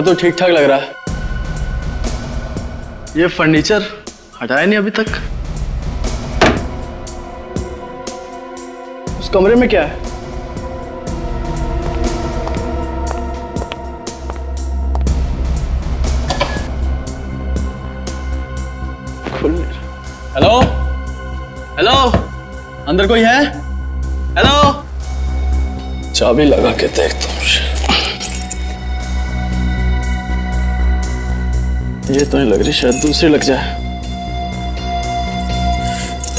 तो ठीक ठाक लग रहा है। ये फर्नीचर हटाया नहीं अभी तक। उस कमरे में क्या है? खुल नहीं रहा। हेलो हेलो, अंदर कोई है? हेलो, चाबी लगा के देखता हूँ। ये तो नहीं लग रही, शायद दूसरी लग जाए।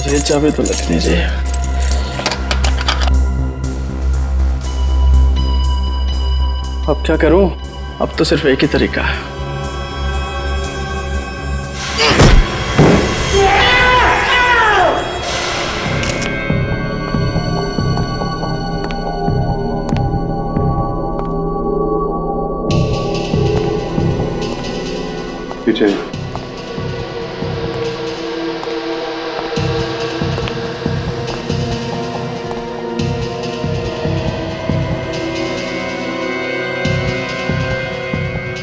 ये चाबी तो लग नहीं रही। अब क्या करूं? अब तो सिर्फ एक ही तरीका है। पीछे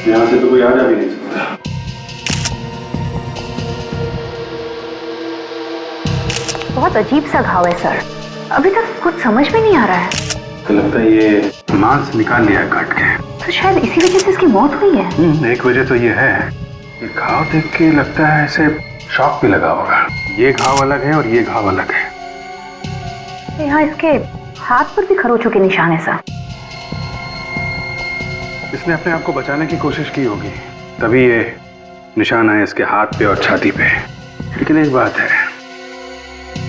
यहाँ से तो कोई आ जा भी नहीं सकता। बहुत अजीब सा घाव है सर, अभी तक कुछ समझ में नहीं आ रहा है। तो लगता है ये मांस निकाल लिया है काट के। तो शायद इसी वजह से इसकी मौत हुई है। एक वजह तो ये है, ये घाव देख के लगता है ऐसे शॉक भी लगा होगा। ये घाव अलग है और ये घाव अलग है। यहाँ इसके हाथ पर भी खरोचों के निशान है सर। इसने अपने आप को बचाने की कोशिश की होगी, तभी ये निशान आए इसके हाथ पे और छाती पे। लेकिन एक बात है,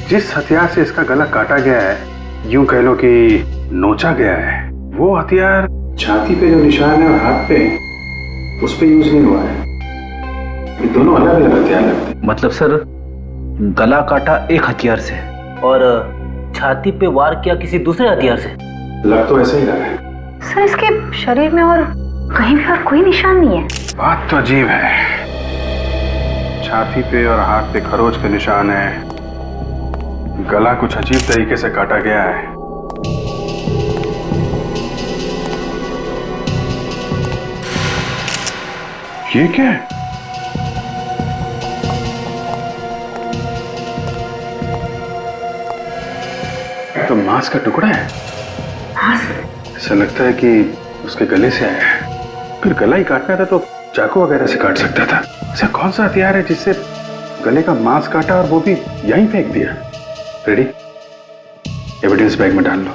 जिस हथियार से इसका गला काटा गया है, यूं कह लो कि नोचा गया है, वो हथियार छाती पे जो निशान है और हाथ पे उस पे यूज नहीं हुआ है। ये दोनों अलग अलग हथियार लगते हैं। मतलब सर, गला काटा एक हथियार से और छाती पे वार किया किसी दूसरे हथियार से। लग तो ऐसा ही रहा है सर। इसके शरीर में और कहीं भी और कोई निशान नहीं है। बात तो अजीब है। छाती पे और हाथ पे खरोच के निशान है, गला कुछ अजीब तरीके से काटा गया है। ये क्या है? तो मांस का टुकड़ा है। ऐसा लगता है कि उसके गले से आया है। फिर गला ही काटना था तो चाकू वगैरह से काट सकता था। ऐसा कौन सा हथियार है जिससे गले का मांस काटा और वो भी यहीं फेंक दिया? रेडी, एविडेंस बैग में डाल लो।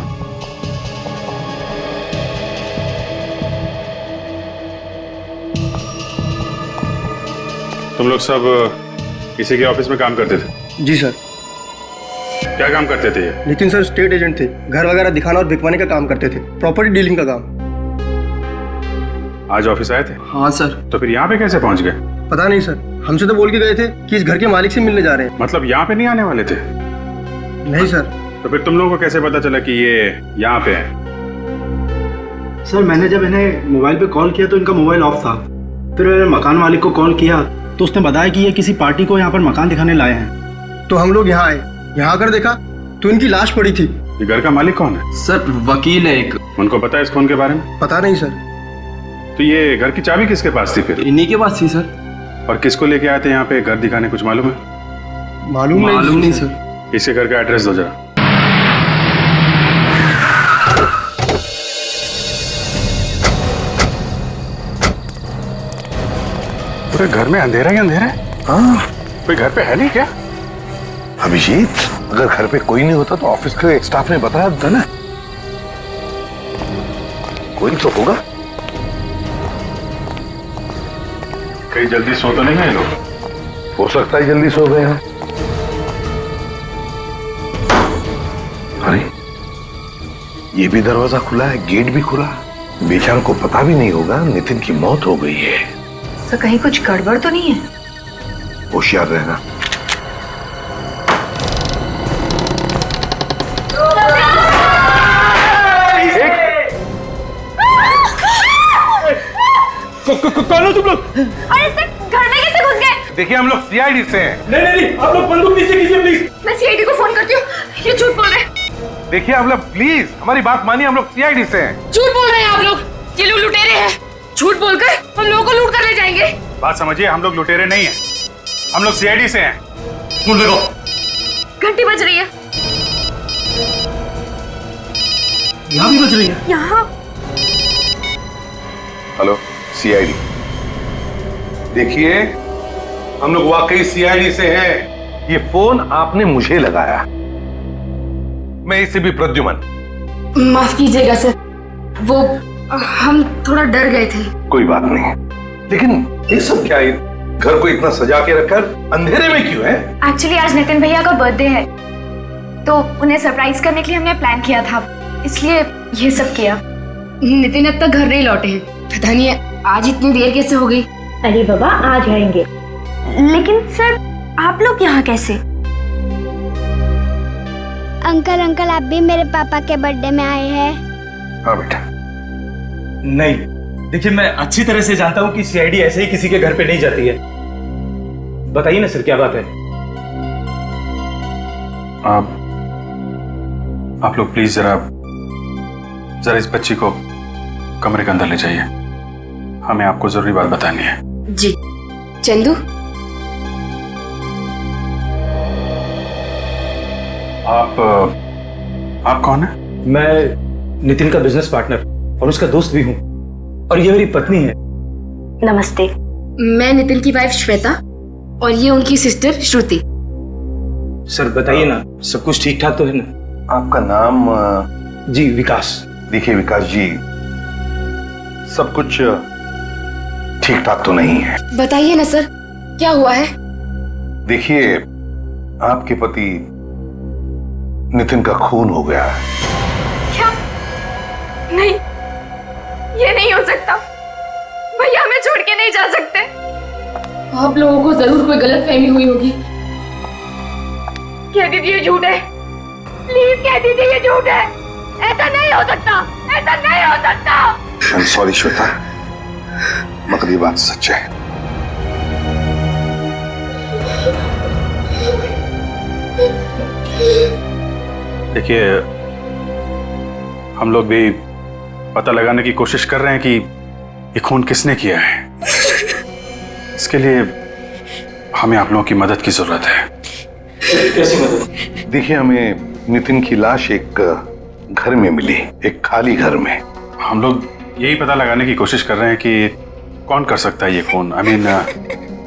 तुम लोग सब इसी के ऑफिस में काम करते थे? जी सर। क्या काम करते थे ये? नितिन सर स्टेट एजेंट थे, घर वगैरह दिखाना और बिकवाने का काम करते थे, प्रॉपर्टी डीलिंग का काम। आज ऑफिस आए थे? हाँ सर। तो फिर यहाँ पे कैसे पहुँच गए? पता नहीं सर, हमसे तो बोल के गए थे कि इस घर के मालिक से मिलने जा रहे हैं। मतलब यहाँ पे नहीं आने वाले थे? नहीं सर। तो फिर तुम लोगों को कैसे पता चला कि ये यहाँ पे है? सर मैंने जब इन्हें मोबाइल पे कॉल किया तो इनका मोबाइल ऑफ था। फिर मैंने मकान मालिक को कॉल किया तो उसने बताया कि ये किसी पार्टी को यहाँ पर मकान दिखाने लाए हैं। तो हम लोग यहाँ आए, यहाँ आकर देखा तो इनकी लाश पड़ी थी। ये घर का मालिक कौन है? सर वकील है एक। उनको पता है इस खून के बारे में? पता नहीं सर। तो ये घर की चाबी किसके पास थी फिर? इन्हीं के पास थी सर। और किसको लेके आए थे यहाँ पे घर दिखाने, कुछ मालूम है? मालूम नहीं सर। इसके घर का एड्रेस दो जरा। पूरे घर में अंधेरा ही अंधेरा है। हाँ, कोई घर पे है नहीं क्या? अभिजीत, अगर घर पे कोई नहीं होता तो ऑफिस के एक स्टाफ ने बताया था ना। कोई तो होगा। कहीं जल्दी सो तो नहीं गए लोग? हो सकता है जल्दी सो गए हैं। अरे, ये भी दरवाजा खुला है, गेट भी खुला। बेचारों को पता भी नहीं होगा नितिन की मौत हो गई है। सर कहीं कुछ गड़बड़ तो नहीं है? होशियार रहना। कौन हो तुम लोग? अरे सर, घर में कैसे घुस गए? देखिए हम लोग सीआईडी से हैं। नहीं, आप लोग बंदूक नीचे कीजिए प्लीज। मैं सीआईडी को फोन करती हूँ। ये झूठ बोल रहे हैं। देखिए हम लोग, प्लीज हमारी बात मानिए, हम लोग सीआईडी से हैं। झूठ बोल रहे हैं आप लोग। ये लोग लुटेरे हैं। झूठ बोलकर हम लोगों को लूट कर ले जाएंगे। बात समझिए, हम लोग लुटेरे नहीं हैं, हम लोग सीआईडी से हैं। फोन देखो। घंटी बज रही है। यहाँ भी बज रही है। यहाँ हेलो, सीआईडी। देखिए, हम लोग वाकई सीआईडी से हैं। ये फोन आपने मुझे लगाया। मैं इससे भी प्रद्युमन। माफ कीजिएगा सर, वो हम थोड़ा डर गए थे। कोई बात नहीं, लेकिन ये सब क्या है? घर को इतना सजा के रखकर अंधेरे में क्यों है? एक्चुअली आज नितिन भैया का बर्थडे है, तो उन्हें सरप्राइज करने के लिए हमने प्लान किया था, इसलिए ये सब किया। नितिन अब तक घर नहीं लौटे हैं, पता नहीं आज इतनी देर कैसे हो गई। अरे बाबा आ जाएंगे। लेकिन सर आप लोग यहाँ कैसे? अंकल आप भी मेरे पापा के बर्थडे में आए हैं? हाँ बेटा। नहीं, देखिए मैं अच्छी तरह से जानता हूँ कि सीआईडी ऐसे ही किसी के घर पे नहीं जाती है। बताइए ना सर, क्या बात है? आप लोग प्लीज जरा इस बच्ची को कमरे के अंदर ले जाइए, हमें आपको जरूरी बात बतानी है। जी। चंदू, आप कौन है? मैं नितिन का बिजनेस पार्टनर और उसका दोस्त भी हूँ, और ये मेरी पत्नी है। नमस्ते। मैं नितिन की वाइफ श्वेता और ये उनकी सिस्टर श्रुति। सर बताइए ना, सब कुछ ठीक ठाक तो है ना? आपका नाम? जी, विकास। देखिए विकास जी, सब कुछ ठीक ठाक तो नहीं है। बताइए ना सर, क्या हुआ है? देखिए, आपके पति नितिन का खून हो गया है। क्या? नहीं, ये नहीं हो सकता। भैया हमें छोड़ के नहीं जा सकते। आप लोगों को जरूर कोई गलतफहमी हुई होगी। कह दीजिए ये झूठ है, प्लीज कह दीजिए ये झूठ है। ऐसा नहीं हो सकता, ऐसा नहीं हो सकता। आई एम सॉरी श्वेता, मगर ये बात सच है। देखिए, हम लोग भी पता लगाने की कोशिश कर रहे हैं कि ये खून किसने किया है। इसके लिए हमें आप लोगों की मदद की जरूरत है। कैसी मदद? देखिए, हमें नितिन की लाश एक घर में मिली, एक खाली घर में। हम लोग यही पता लगाने की कोशिश कर रहे हैं कि कौन कर सकता है ये खून। आई मीन,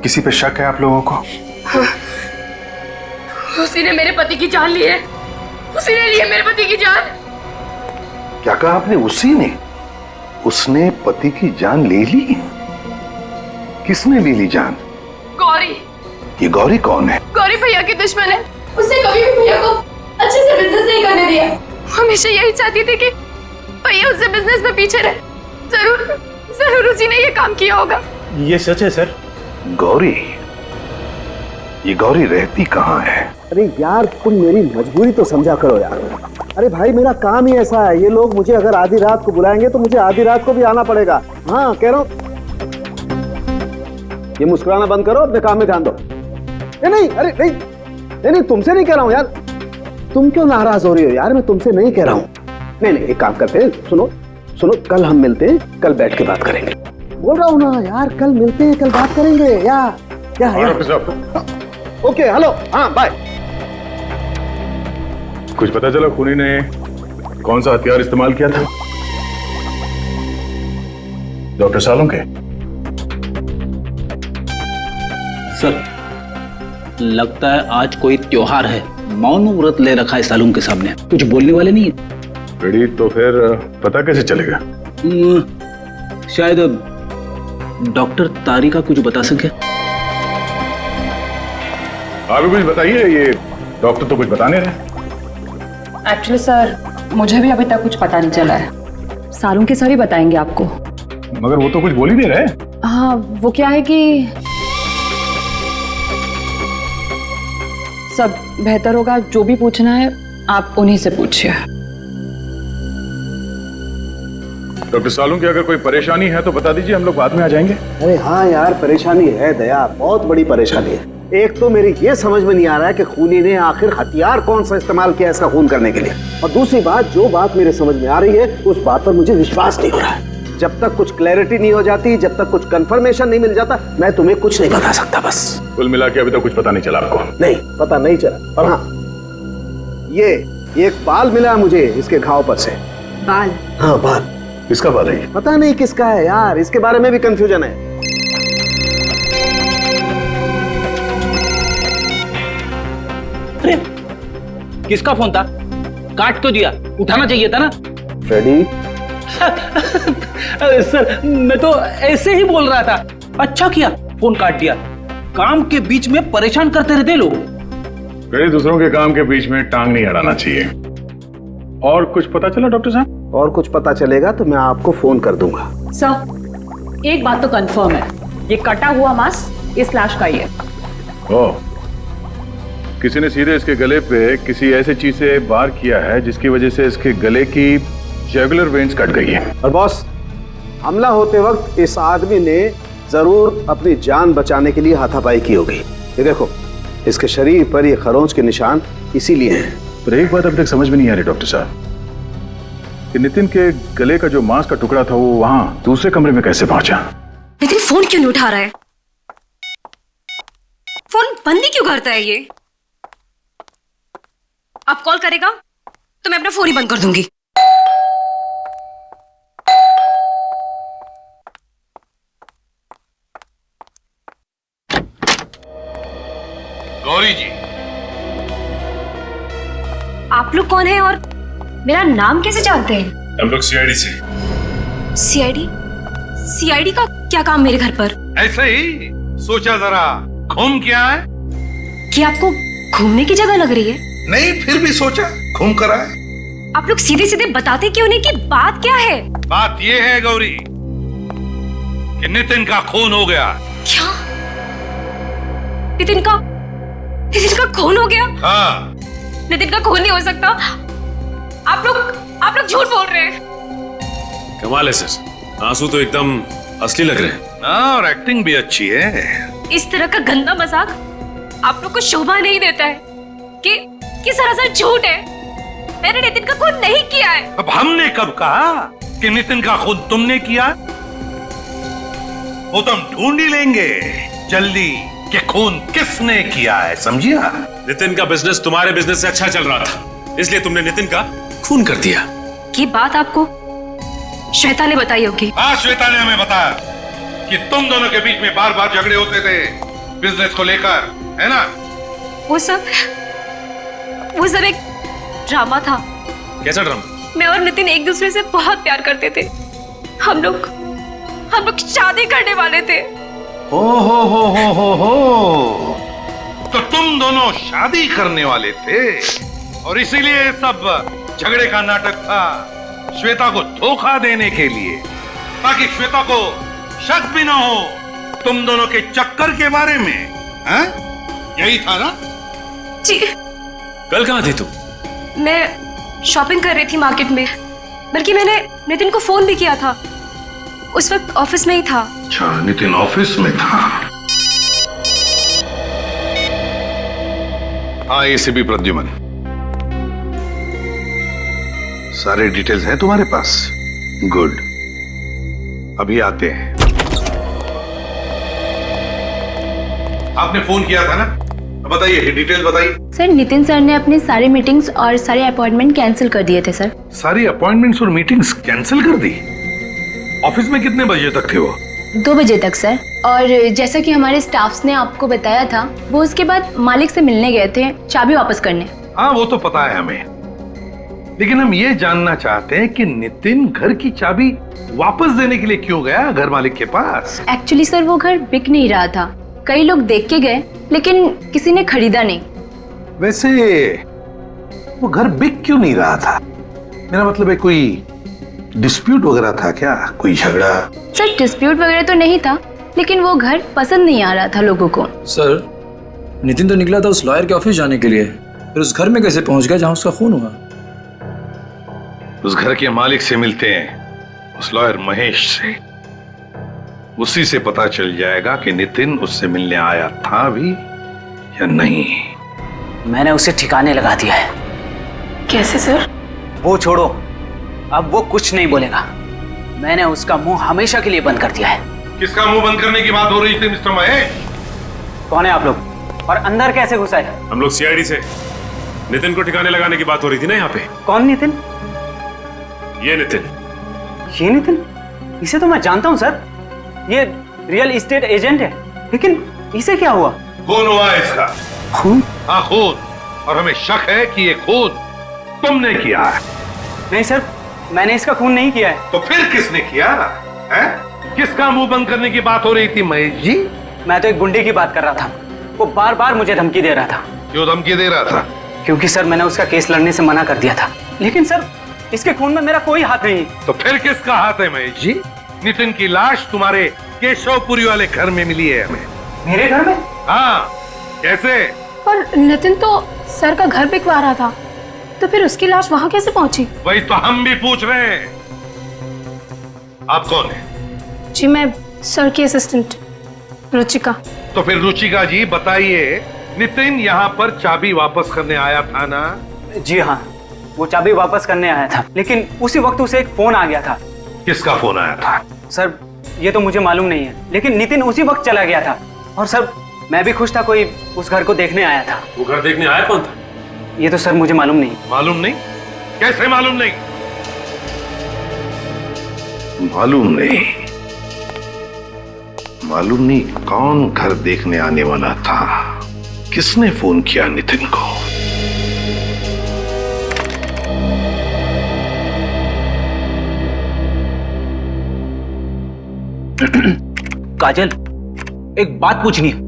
किसी पे शक है आप लोगों को? उसी ने मेरे पति की जान ली है, उसी ने ली है मेरे पति की जान। क्या कहा आपने? उसी ने? उसने पति की जान ले ली? किसने ले ली जान? गौरी। ये गौरी कौन है? गौरी भैया की दुश्मन है। उसने कभी भी भैया को अच्छे से बिजनेस नहीं करने दिया। हमेशा यही चाहती थी कि भैया उससे बिजनेस में पीछे रहे। जरूर उसी ने ये काम किया होगा। ये सच है सर? गौरी? ये गौरी रहती कहाँ है? अरे यार, तुम मेरी मजबूरी तो समझा करो यार। अरे भाई, मेरा काम ही ऐसा है। ये लोग मुझे अगर आधी रात को बुलाएंगे तो मुझे आधी रात को भी आना पड़ेगा। हाँ कह रहा हूँ, ये मुस्कुराना बंद करो, अपने काम में ध्यान दो। नहीं, अरे नहीं, तुमसे नहीं कह रहा हूँ यार। तुम क्यों नाराज हो रही हो यार? मैं तुमसे नहीं कह रहा हूँ। नहीं, एक काम करते हैं, सुनो, कल हम मिलते हैं, कल बैठ के बात करेंगे। बोल रहा हूँ ना यार, कल मिलते हैं, कल बात करेंगे। ओके, हेलो, हाँ बाय। कुछ पता चला खूनी ने कौन सा हथियार इस्तेमाल किया था? डॉक्टर सालुंके? सर, लगता है आज कोई त्योहार है। मौन व्रत ले रखा है सालुंके के सामने, कुछ बोलने वाले नहीं है। रेडी, तो फिर पता कैसे चलेगा? शायद डॉक्टर तारिका कुछ बता सके। आप भी कुछ बताइए, ये डॉक्टर तो कुछ बता नहीं रहे। एक्चुअली सर, मुझे भी अभी तक कुछ पता नहीं चला है। सालुंके सर ही बताएंगे आपको। मगर वो तो कुछ बोल ही नहीं रहे। हाँ, वो क्या है कि सब बेहतर होगा, जो भी पूछना है आप उन्हीं से पूछिए। डॉक्टर सालुंके, अगर कोई परेशानी है तो बता दीजिए, हम लोग बाद में आ जाएंगे। अरे हाँ यार, परेशानी है दया, बहुत बड़ी परेशानी है। एक तो मेरी ये समझ में नहीं आ रहा है कि खूनी ने आखिर हथियार कौन सा इस्तेमाल किया इसका खून करने के लिए, और दूसरी बात, जो बात मेरे समझ में आ रही है उस बात पर मुझे विश्वास नहीं हो रहा है। जब तक कुछ क्लैरिटी नहीं हो जाती, जब तक कुछ कंफर्मेशन नहीं मिल जाता, मैं तुम्हें कुछ नहीं बता सकता। बस कुल मिला के अभी तक कुछ पता नहीं चला आपको? नहीं, पता नहीं चला। पर हाँ, ये एक बाल मिला मुझे इसके घाव पर से। बाल? हाँ, बाल। किसका बाल है? पता नहीं किसका है यार, इसके बारे में भी कंफ्यूजन है। अरे किसका फोन था? काट तो दिया, उठाना चाहिए था ना। फ्रेडी सर मैं तो ऐसे ही बोल रहा था। अच्छा किया फोन काट दिया, काम के बीच में परेशान करते रहते लोग। कई दूसरों के काम के बीच में टांग नहीं अड़ाना चाहिए। और कुछ पता चला डॉक्टर साहब? और कुछ पता चलेगा तो मैं आपको फोन कर दूंगा। सर एक बात तो कंफर्म है, ये कटा हुआ मांस इस लाश का ही है। ओह, किसी ने सीधे इसके गले पे किसी ऐसी चीज से वार किया है जिसकी वजह से इसके गले की जुगुलर वेन्स कट गई है। और बॉस, हमला होते वक्त इस आदमी ने जरूर अपनी जान बचाने के लिए हाथापाई की होगी। ये देखो, इसके शरीर पर ये खरोंच के निशान इसीलिए हैं। पर एक बात अभी तक समझ में नहीं आ रही डॉक्टर साहब, कि नितिन के गले का जो मांस का टुकड़ा था वो वहां दूसरे कमरे में कैसे पहुंचा? नितिन फोन क्यों नहीं उठा रहा है? फोन बंद ही क्यों करता है ये? अब कॉल करेगा तो मैं अपना फोन ही बंद कर दूंगी। गौरी जी, आप लोग कौन हैं और मेरा नाम कैसे जानते हैं? हम लोग सीआईडी से। सीआईडी? सीआईडी का क्या काम मेरे घर पर? ऐसे ही सोचा जरा घूम के आए। कि आपको घूमने की जगह लग रही है? नहीं, फिर भी सोचा घूम कर आए। आप लोग सीधे सीधे बताते क्यों नहीं कि बात क्या है? बात ये है गौरी कि नितिन का खून हो गया। क्या? नितिन का खून हो गया? हाँ। नितिन का खून नहीं हो सकता। आप लोग झूठ बोल रहे हैं। कमाल है सर, आंसू तो एकदम असली लग रहे हैं। हाँ, और एक्टिंग भी अच्छी है। इस तरह का गंदा मजाक आप लोग को शोभा नहीं देता है कि सरासर झूठ है। मैंने नितिन का खून नहीं किया है। अब हमने कब कहा कि नितिन का खून तुमने किया? वो तो हम ढूंढ ही लेंगे जल्दी कि खून किसने किया है, समझिया? नितिन का बिजनेस तुम्हारे बिजनेस से अच्छा चल रहा था, इसलिए तुमने नितिन का खून कर दिया। ये बात आपको श्वेता ने बताई होगी। हाँ, श्वेता ने हमें बताया कि तुम दोनों के बीच में बार बार झगड़े होते थे बिजनेस को लेकर, है ना? वो सब एक ड्रामा था। कैसा ड्रामा? मैं और नितिन एक दूसरे से बहुत प्यार करते थे। हम लोग शादी करने वाले थे। हो। तो तुम दोनों शादी करने वाले थे और इसीलिए सब झगड़े का नाटक था, श्वेता को धोखा देने के लिए, ताकि श्वेता को शक भी ना हो तुम दोनों के चक्कर के बारे में। हैं? यही था ना? जी। कल कहाँ थी तू? मैं शॉपिंग कर रही थी मार्केट में, बल्कि मैंने नितिन को फोन भी किया था। उस वक्त ऑफिस में ही था। अच्छा, नितिन ऑफिस में था। हाँ, एसीपी प्रद्युमन, सारे डिटेल्स हैं तुम्हारे पास? गुड, अभी आते हैं। आपने फोन किया था ना? बताइए, डिटेल बताइए। सर, नितिन सर ने अपने सारे मीटिंग्स और सारे अपॉइंटमेंट कैंसिल कर दिए थे सर। सारी अपॉइंटमेंट्स और मीटिंग्स कैंसिल कर दी? ऑफिस में कितने बजे तक थे वो? 2 बजे तक सर। और जैसा कि हमारे स्टाफ्स ने आपको बताया था, वो उसके बाद मालिक से मिलने गए थे चाबी वापस करने। हाँ, वो तो पता है हमें, लेकिन हम ये जानना चाहते हैं कि नितिन घर की चाबी वापस देने के लिए क्यों गया घर मालिक के पास? एक्चुअली सर, वो घर बिक नहीं रहा था। कई लोग देख के गए, लेकिन किसी ने खरीदा नहीं। वैसे वो घर बिक क्यों नहीं रहा था? मेरा मतलब है कोई डिस्प्यूट वगैरह था क्या? कोई झगड़ा? सर, डिस्प्यूट वगैरह तो नहीं था, लेकिन वो घर पसंद नहीं आ रहा था लोगों को। सर, नितिन तो निकला था उस लॉयर के ऑफिस जाने के लिए, फिर उस घर में कैसे पहुंच गया जहां उसका खून हुआ? उस घर के मालिक से मिलते हैं, उस लॉयर महेश से। उसी से पता चल जाएगा कि नितिन उससे मिलने आया था भी या नहीं। मैंने उसे ठिकाने लगा दिया है। कैसे सर? वो छोड़ो, अब वो कुछ नहीं बोलेगा। मैंने उसका मुंह हमेशा के लिए बंद कर दिया है। किसका मुंह बंद करने की बात हो रही थी मिस्टर महेश? कौन है आप लोग और अंदर कैसे घुसा है? हम लोग सीआईडी से नितिन को ठिकाने लगाने की बात हो रही थी ना यहाँ पे। कौन नितिन? ये नितिन। ये नितिन? इसे तो मैं जानता हूँ सर, ये रियल एस्टेट एजेंट है, लेकिन इसे क्या हुआ? खून हुआ है इसका। खून? हाँ खून, और हमें शक है कि ये खून तुमने किया है। नहीं सर, मैंने इसका खून नहीं किया है। तो फिर किसने किया है? किसका मुंह बंद करने की बात हो रही थी महेश जी? मैं तो एक गुंडे की बात कर रहा था, वो बार बार मुझे धमकी दे रहा था। क्यों धमकी दे रहा था? क्योंकि सर मैंने उसका केस लड़ने से मना कर दिया था। लेकिन सर इसके खून में मेरा कोई हाथ नहीं। तो फिर किसका हाथ है महेश जी? नितिन की लाश तुम्हारे केशवपुरी वाले घर में मिली है हमें। मेरे घर में? हाँ। कैसे? पर नितिन तो सर का घर बिकवा रहा था, तो फिर उसकी लाश वहां कैसे पहुंची? वही तो हम भी पूछ रहे हैं। आप कौन है? जी मैं सर की असिस्टेंट रुचिका। तो फिर रुचिका जी बताइए, नितिन यहाँ पर चाबी वापस करने आया था ना? जी हाँ, वो चाबी वापस करने आया था, लेकिन उसी वक्त उसे एक फोन आ गया था। किसका फोन आया था? सर ये तो मुझे मालूम नहीं है, लेकिन नितिन उसी वक्त चला गया था। और सर मैं भी खुश था, कोई उस घर को देखने आया था। वो घर देखने आया कौन था? ये तो सर मुझे मालूम नहीं। मालूम नहीं? कैसे मालूम नहीं? मालूम नहीं? मालूम नहीं कौन घर देखने आने वाला था? किसने फोन किया नितिन को? काजल, एक बात पूछनी है।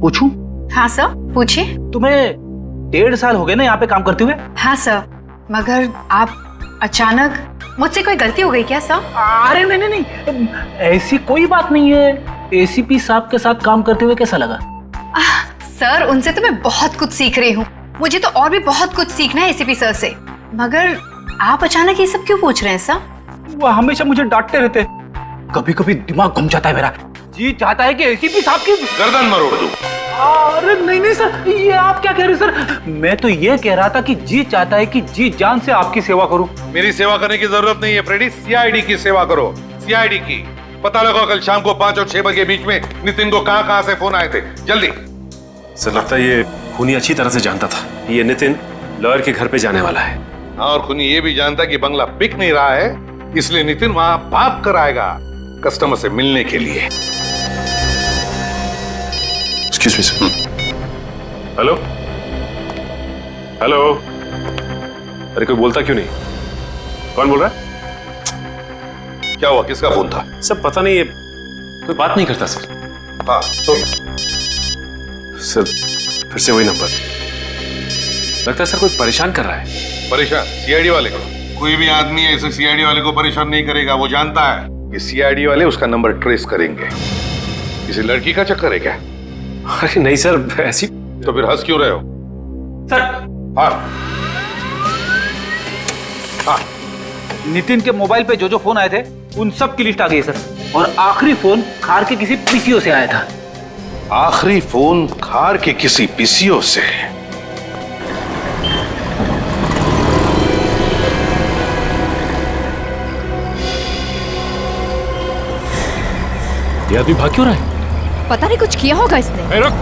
पूछूं? हाँ सर, पूछिए। तुम्हें 1.5 साल हो गए ना यहाँ पे काम करते हुए? हाँ सर, मगर आप अचानक, मुझसे कोई गलती हो गई क्या सर? अरे नहीं नहीं नहीं, ऐसी कोई बात नहीं है। एसीपी साहब के साथ काम करते हुए कैसा लगा? सर उनसे तो मैं बहुत कुछ सीख रही हूँ, मुझे तो और भी बहुत कुछ सीखना है एसीपी सर से। मगर आप अचानक ये सब क्यों पूछ रहे हैं सर? वो हमेशा मुझे डांटते रहते, कभी कभी दिमाग घूम जाता है मेरा। जी चाहता है कि एसीपी साहब की गर्दन मरोड़ दूं। अरे नहीं नहीं सर, ये आप क्या कह रहे हैं सर? मैं तो ये कह रहा था कि जी चाहता है कि जी जान से आपकी सेवा करूं। मेरी सेवा करने की जरूरत नहीं है फ्रेडी, सीआईडी की सेवा करो। सीआईडी की पता लगाओ कल शाम को 5 और 6 बजे के बीच में नितिन को कहां से फोन आए थे, जल्दी। सर लगता है ये खूनी अच्छी तरह से जानता था ये नितिन लॉयर के घर पे जाने वाला है। हाँ, और खूनी ये भी जानता कि बंगला बिक नहीं रहा है, इसलिए नितिन वहां भाग कर आएगा कस्टमर से मिलने के लिए। Excuse me sir. Hello hello, अरे कोई बोलता क्यों नहीं? कौन बोल रहा है? क्या हुआ, किसका फोन था? सब पता नहीं, ये कोई बात नहीं करता सर। हाँ तो सर फिर से वही नंबर, लगता है सर कोई परेशान कर रहा है। परेशान? सीआईडी वाले को? कोई भी आदमी ऐसे सीआईडी वाले को परेशान नहीं करेगा, वो जानता है कि सीआईडी वाले उसका नंबर ट्रेस करेंगे। किसी लड़की का चक्कर है क्या? अरे नहीं सर, ऐसी। तो फिर हंस क्यों रहे हो? सर हाँ हाँ, नितिन के मोबाइल पे जो जो फोन आए थे उन सब की लिस्ट आ गई सर, और आखिरी फोन खार के किसी पीसीओ से आया था। आखिरी फोन खार के किसी पीसीओ से? ये आदमी भाग क्यों रहा है? पता नहीं कुछ किया होगा इसने। रुक,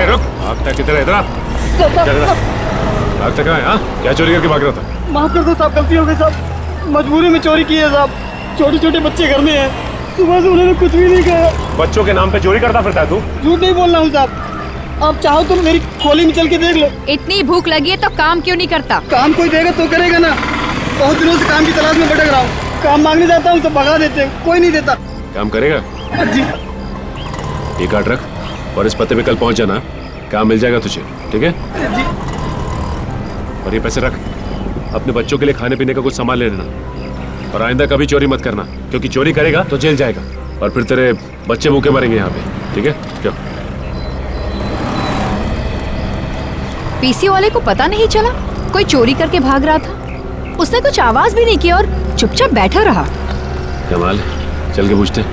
रुक, भागता किधर है? इधर आ। भागता कहाँ है? हाँ, क्या चोरी करके भाग रहा था? माफ कर दो साहब, गलती हो गई साहब, मजबूरी में चोरी की है साहब। छोटे छोटे बच्चे घर में हैं, सुबह से उन्होंने कुछ भी नहीं कहा। बच्चों के नाम पे चोरी करता फिरता है तू? झूठ नहीं बोल रहा हूँ साहब, आप चाहो तो मेरी खोली में चल के देख लो। इतनी भूख लगी है तो काम क्यों नहीं करता? काम कोई देगा तो करेगा ना, बहुत दिनों से काम की तलाश में भटक रहा हूँ। काम मांगने जाता हूँ तो भगा देते हैं, कोई नहीं देता। काम करेगा? जी। ये कार्ड रख और इस पते पे कल पहुंच जाना, काम मिल जाएगा तुझे, ठीक है? जी। और ये पैसे रख, अपने बच्चों के लिए खाने पीने का कुछ सामान ले लेना, और आइंदा कभी चोरी मत करना, क्योंकि चोरी करेगा तो जेल जाएगा और फिर तेरे बच्चे भूखे मरेंगे यहाँ पे, ठीक है? क्यों? पीसी वाले को पता नहीं चला कोई चोरी करके भाग रहा था? उसने कुछ आवाज भी नहीं की और चुपचाप बैठा रहा। कमाल, चल के पूछते।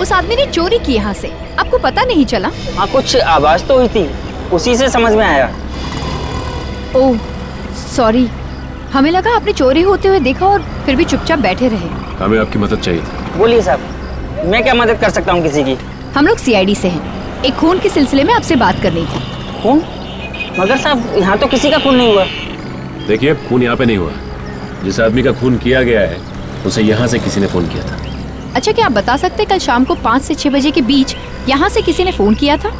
उस आदमी ने चोरी की यहाँ से, आपको पता नहीं चला? हाँ, कुछ आवाज तो हुई थी, उसी से समझ में आया। ओह सॉरी, हमें लगा आपने चोरी होते हुए देखा और फिर भी चुपचाप बैठे रहे। हमें आपकी मदद चाहिए थी। बोलिए साहब, मैं क्या मदद कर सकता हूँ किसी की? हम लोग सीआईडी से हैं। एक खून के सिलसिले में आपसे बात करनी थी। खून? मगर साहब यहाँ तो किसी का खून नहीं हुआ। देखिए, खून यहाँ पे नहीं हुआ। जिस आदमी का खून किया गया है उसे यहाँ से किसी ने फोन किया था। अच्छा, क्या आप बता सकते हैं कल शाम को 5 से 6 बजे के बीच यहाँ से किसी ने फोन किया था?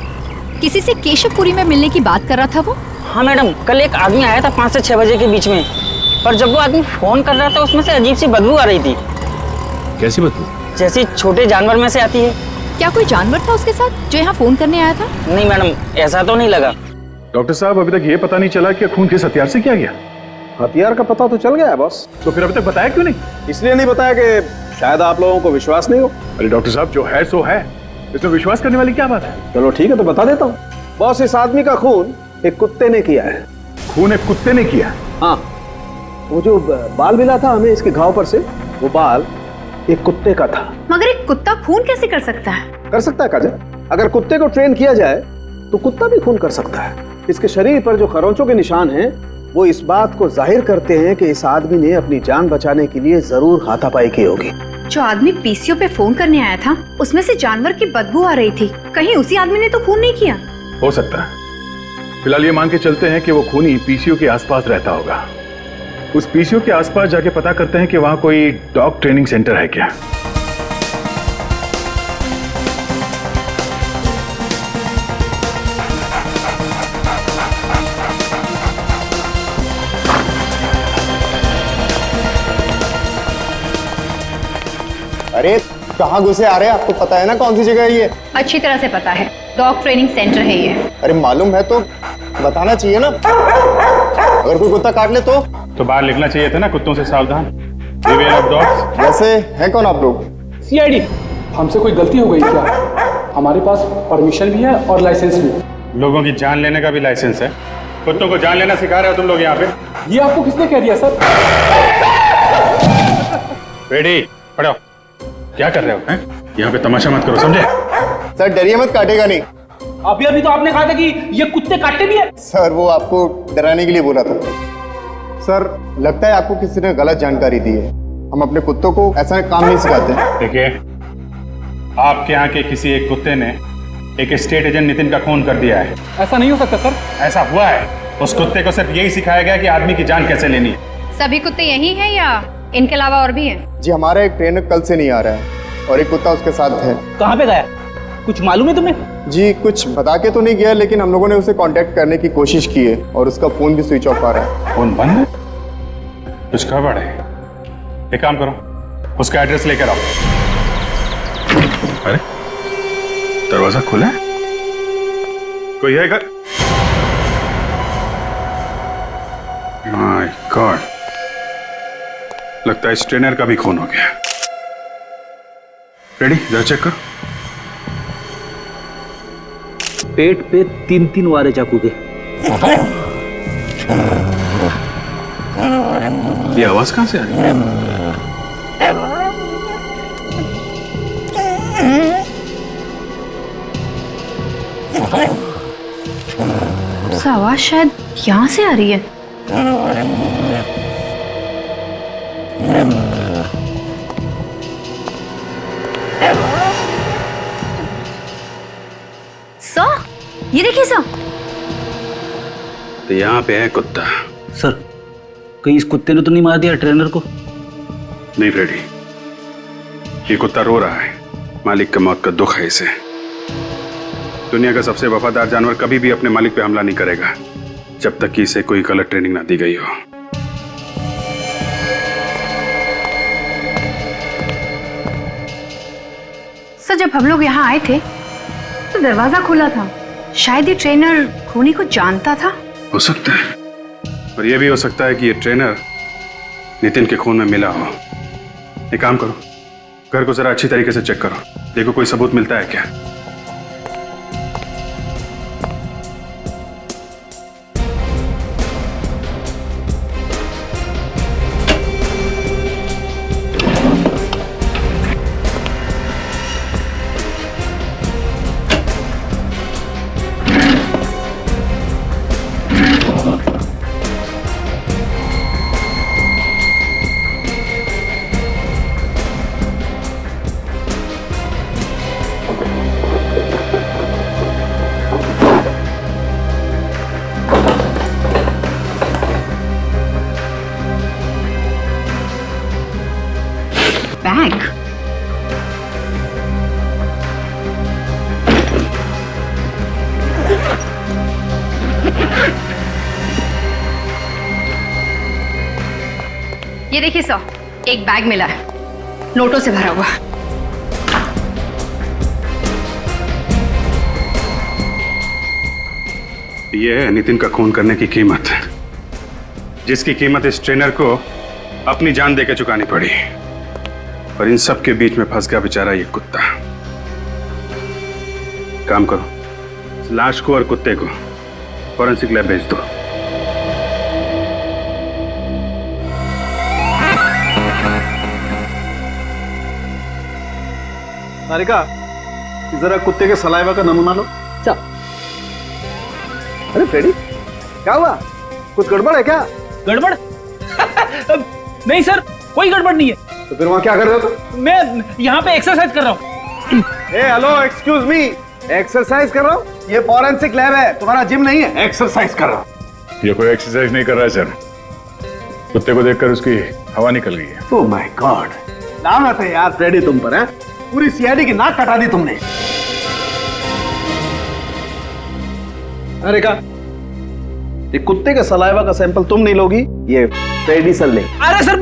किसी से केशवपुरी में मिलने की बात कर रहा था वो? हाँ मैडम, कल एक आदमी आया था 5 से 6 बजे के बीच में, पर जब वो आदमी फोन कर रहा था उसमें से अजीब सी बदबू आ रही थी। कैसी बदबू? जैसी छोटे जानवर में से आती है। क्या कोई जानवर था उसके साथ जो यहाँ फोन करने आया था? नहीं मैडम, ऐसा तो नहीं लगा। डॉक्टर साहब, अभी तक ये पता नहीं चला कि खून किस हथियार से किया गया। हथियार का पता तो चल गया है बॉस। तो फिर अभी तक बताया क्यों नहीं? इसलिए नहीं बताया कि शायद आप लोगों को विश्वास नहीं हो। अरे डॉक्टर साहब, जो है सो है, इसमें विश्वास करने वाली क्या बात है? चलो ठीक है, तो बता देता हूँ। बॉस, इस आदमी का खून एक कुत्ते ने किया है। खून एक कुत्ते ने किया? हाँ, वो जो बाल मिला था हमें इसके घाव पर से, वो बाल एक कुत्ते का था। मगर एक कुत्ता खून कैसे कर सकता है? कर सकता है काजल, अगर कुत्ते को ट्रेन किया जाए तो कुत्ता भी खून कर सकता है। इसके शरीर पर जो खरोंचों के निशान हैं वो इस बात को जाहिर करते हैं कि इस आदमी ने अपनी जान बचाने के लिए जरूर हाथापाई की होगी। जो आदमी पीसीओ पे फोन करने आया था उसमें से जानवर की बदबू आ रही थी, कहीं उसी आदमी ने तो खून नहीं किया? हो सकता है। फिलहाल ये मान के चलते हैं कि वो खूनी पीसीओ के आसपास रहता होगा। उस पीसीओ के आसपास जाके पता करते हैं कि वहां कोई डॉग ट्रेनिंग सेंटर है क्या। अरे कहाँ घुसे आ रहे हैं? आपको पता है ना कौन सी जगह है ये? अच्छी तरह से पता है, डॉग ट्रेनिंग सेंटर है ये। अरे मालूम है तो बताना चाहिए ना। अगर कोई कुत्ता काट ले तो बाहर लिखना चाहिए था ना, कुत्तों से सावधान। Beware of dogs। वैसे है कौन आप लोग? सीआईडी। हमसे कोई गलती हो गई क्या? हमारे पास परमिशन भी है और लाइसेंस भी। लोगों की जान लेने का भी लाइसेंस है। कुत्तों को जान लेना सिखा रहे हो तुम लोग यहाँ पे? ये आपको किसने कह दिया सर? रेडी, पढ़ो। क्या कर रहे हो? हैं? यहाँ पे तमाशा मत करो, समझे? सर डरिए मत, काटेगा नहीं। अभी तो आपने कहा था कि ये कुत्ते काटते भी है। सर वो आपको डराने के लिए बोला था। सर लगता है आपको किसी ने गलत जानकारी दी है। हम अपने कुत्तों को ऐसा काम नहीं सिखाते। देखिए, आपके यहाँ के किसी एक कुत्ते ने एक स्टेट एजेंट नितिन का खून कर दिया है। ऐसा नहीं हो सकता सर। ऐसा हुआ है। उस कुत्ते को सिर्फ यही सिखाया गया कि आदमी की जान कैसे लेनी है। सभी कुत्ते यही हैं या इनके अलावा और भी हैं? जी हमारा एक ट्रेनर कल से नहीं आ रहा है और एक कुत्ता उसके साथ है। कहाँ पे गया? कुछ मालूम है तुम्हें? जी कुछ बता के तो नहीं गया, लेकिन हम लोगों ने उसे कांटेक्ट करने की कोशिश की है और उसका फोन भी स्विच ऑफ आ रहा है। फोन बंद है? कुछ गड़बड़ है। एक काम करो, उसका एड्रेस लेकर आओ। अरे दरवाजा खुला है, कोई है घर? माय गॉड, लगता है इस ट्रेनर का भी खून हो गया। रेडी, जरा चेक करो। पेट पे 3-3 वारे चाकू के। ये आवाज कहां से आ रही है? आवाज शायद यहाँ से आ रही है। सर, ये देखिए सर। तो यहाँ पे है कुत्ता। सर कहीं इस कुत्ते ने तो नहीं मार दिया ट्रेनर को? नहीं फ्रेडी, ये कुत्ता रो रहा है। मालिक की मौत का दुख है इसे। दुनिया का सबसे वफादार जानवर कभी भी अपने मालिक पे हमला नहीं करेगा जब तक कि इसे कोई गलत ट्रेनिंग ना दी गई हो। सर जब हम लोग यहाँ आए थे तो दरवाजा खुला था। शायद ये ट्रेनर खूनी को जानता था। हो सकता है, और यह भी हो सकता है कि ये ट्रेनर नितिन के खून में मिला हो। एक काम करो, घर को जरा अच्छी तरीके से चेक करो, देखो कोई सबूत मिलता है क्या। ये देखिए सर, एक बैग मिला है, नोटों से भरा हुआ। ये है नितिन का खून करने की कीमत, जिसकी कीमत इस ट्रेनर को अपनी जान देकर चुकानी पड़ी। और इन सब के बीच में फंस गया बेचारा ये कुत्ता। काम करो, इस लाश को और कुत्ते को फॉरेंसिक लैब भेज दो। सारिका, जरा कुत्ते के सलाइवा का नमूना लो। अरे फ्रेडी, क्या हुआ? कुछ गड़बड़ है क्या? गड़बड़? नहीं सर, कोई गड़बड़ नहीं है। तो फिर वहां क्या कर रहे हो तुम? मैं यहाँ पे एक्सरसाइज कर रहा हूँ। हेलो, एक्सक्यूज मी, एक्सरसाइज कर रहा हूँ? ये फॉरेंसिक लैब है, तुम्हारा जिम नहीं है। एक्सरसाइज कर रहा हूँ। ये कोई एक्सरसाइज नहीं कर रहा है सर, कुत्ते को देखकर उसकी हवा निकल गई है। ओह माय गॉड, लानत है यार फ्रेडी तुम पर, है? पूरी सीआईडी की नाक कटा दी तुमने। अरे का ये कुत्ते के सलाइवा का सैंपल तुम नहीं लोगी, ये फ्रेडी सर ले। अरे सर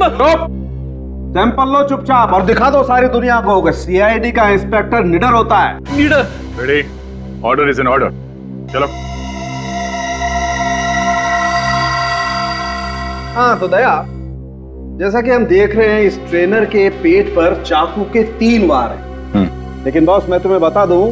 सैंपल लो चुपचाप और दिखा दो सारी दुनिया को कि सीआईडी का इंस्पेक्टर निडर होता है। निडर? Ready, order is an order. चलो। हाँ तो दया, जैसा कि हम देख रहे हैं इस ट्रेनर के पेट पर चाकू के 3 वार हैं। लेकिन बॉस मैं तुम्हें बता दूं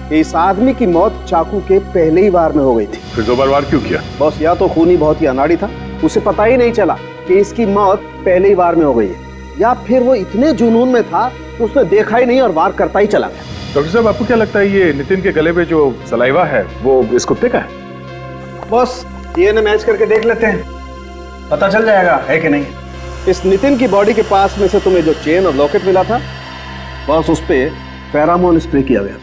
कि इस आदमी की मौत चाकू के पहले ही वार में हो गई थी। फिर 2 बार वार क्यों किया? बॉस या तो खूनी बहुत ही अनाड़ी था, उसे पता ही नहीं चला कि इसकी मौत पहले ही वार में हो गई है, या फिर वो इतने जुनून में था कि उसने देखा ही नहीं और वार करता ही चला गया। डॉक्टर साहब, आपको क्या लगता है ये नितिन के गले पे जो सलाइवा है वो इस कुत्ते का है? बॉस डीएनए मैच करके देख लेते हैं, पता चल जाएगा है कि नहीं। इस नितिन की बॉडी के पास में से तुम्हें जो चेन और लॉकेट मिला था, बॉस उस पे फेरामोन स्प्रे किया गया था।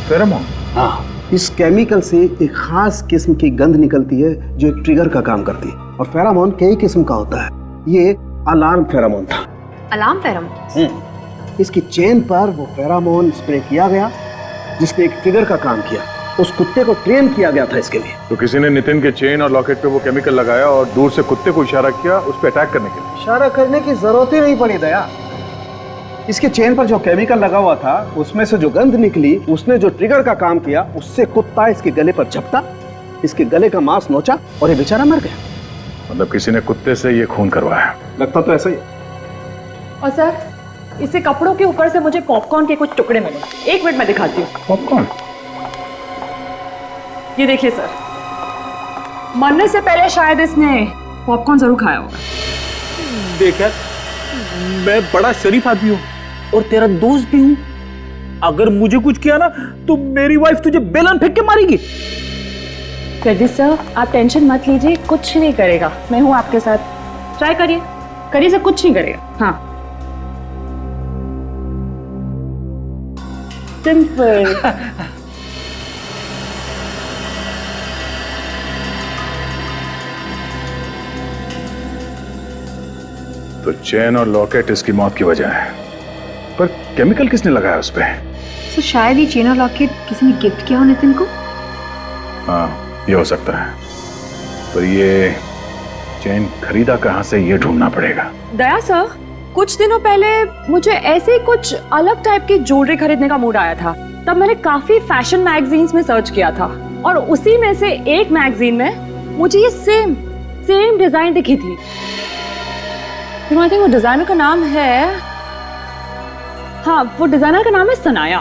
फेरामोन? हाँ, इस केमिकल से एक खास किस्म की गंध निकलती है जो एक ट्रिगर का काम करती है। और फेरामोन कई किस्म का होता है, ये अलार्म फेरामोन था। Alarm pheromone? इसकी चेन पर वो फेरामोन स्प्रे किया गया जिसने एक ट्रिगर का काम किया। उस कुत्ते को ट्रेन किया गया था इसके लिए। तो किसी ने नितिन के चेन और लॉकेट पे वो केमिकल लगाया और दूर से कुत्ते को इशारा किया उस पे अटैक करने के लिए। इशारा करने की जरूरत ही नहीं पड़ी दया। इसके चेन पर जो केमिकल लगा हुआ था उसमें से जो गंध निकली, उसने जो ट्रिगर का काम किया, उससे कुत्ता इसके गले पर झपटा, इसके गले का मांस नोचा और ये बेचारा मर गया। मतलब किसी ने कुत्ते से ये खून करवाया? लगता तो ऐसा ही। और सर, इसे कपड़ों के ऊपर से मुझे पॉपकॉर्न के कुछ टुकड़े मिले। 1 मिनट में दिखाती हूँ। पॉपकॉर्न? ये देखिए सर, मरने से पहले शायद इसने पॉपकॉर्न जरूर खाया होगा। देख यार, मैं बड़ा शरीफ आदमी हूँ और तेरा दोस्त भी हूँ। अगर मुझे कुछ किया ना तो मेरी वाइफ तुझे बेलन फेंक के मारेगी। फ्रेडी सर, आप टेंशन मत लीजिए, कुछ नहीं करेगा। मैं हूँ आपके साथ, ट्राई करिए करिए सर, कुछ नहीं करेगा। हाँ, सिंपल। तो चेन और लॉकेट इसकी मौत की वजह है, पर केमिकल किसने लगाया उस पे? तो शायद ये चेन और लॉकेट किसी ने गिफ्ट किया हो नितिन को। हाँ, ये हो सकता है, पर ये चेन खरीदा कहाँ से ये ढूंढना पड़ेगा। दया सर, कुछ दिनों पहले मुझे ऐसे ही कुछ अलग टाइप की ज्वेलरी खरीदने का मूड आया था। तब मैंने काफी फैशन मैगजीन्स में सर्च किया था और उसी में से एक मैगजीन में मुझे ये सेम डिजाइन दिखी थी। आई थिंक वो डिजाइनर का नाम है, हाँ वो डिजाइनर का नाम है सनाया।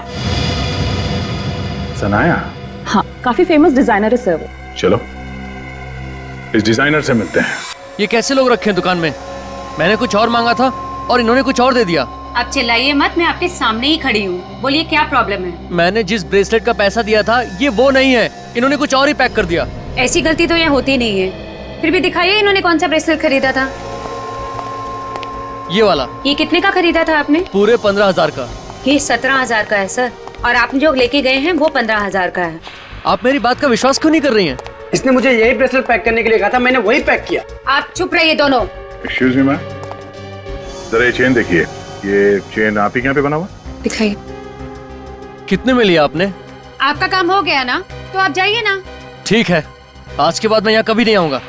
सनाया? हाँ, काफी फेमस डिजाइनर है सर वो। चलो इस डिजाइनर से मिलते हैं। ये कैसे लोग रखे हैं दुकान में? मैंने कुछ और मांगा था और इन्होंने कुछ और दे दिया। आप चिल्लाइए मत, मैं आपके सामने ही खड़ी हूँ। बोलिए क्या प्रॉब्लम है? मैंने जिस ब्रेसलेट का पैसा दिया था ये वो नहीं है, इन्होंने कुछ और ही पैक कर दिया। ऐसी गलती तो यहाँ होती नहीं है। फिर भी दिखाइए इन्होंने कौन सा ब्रेसलेट खरीदा था। ये वाला। ये कितने का खरीदा था आपने? पूरे 15,000 का। ये 17,000 का है सर, और आप जो लेके गए हैं वो 15,000 का है। आप मेरी बात का विश्वास क्यों नहीं कर रही हैं? इसने मुझे यही ब्रेसलेट पैक करने के लिए कहा था, मैंने वही पैक किया। आप चुप रहिए दोनों। एक्सक्यूज मी मैम, जरा ये चेन देखिए। ये चेन आप ही के यहाँ पे बना हुआ? दिखाइए। कितने में लिया आपने? आपका काम हो गया ना, तो आप जाइए ना। ठीक है, आज के बाद मैं यहाँ कभी नहीं आऊंगा।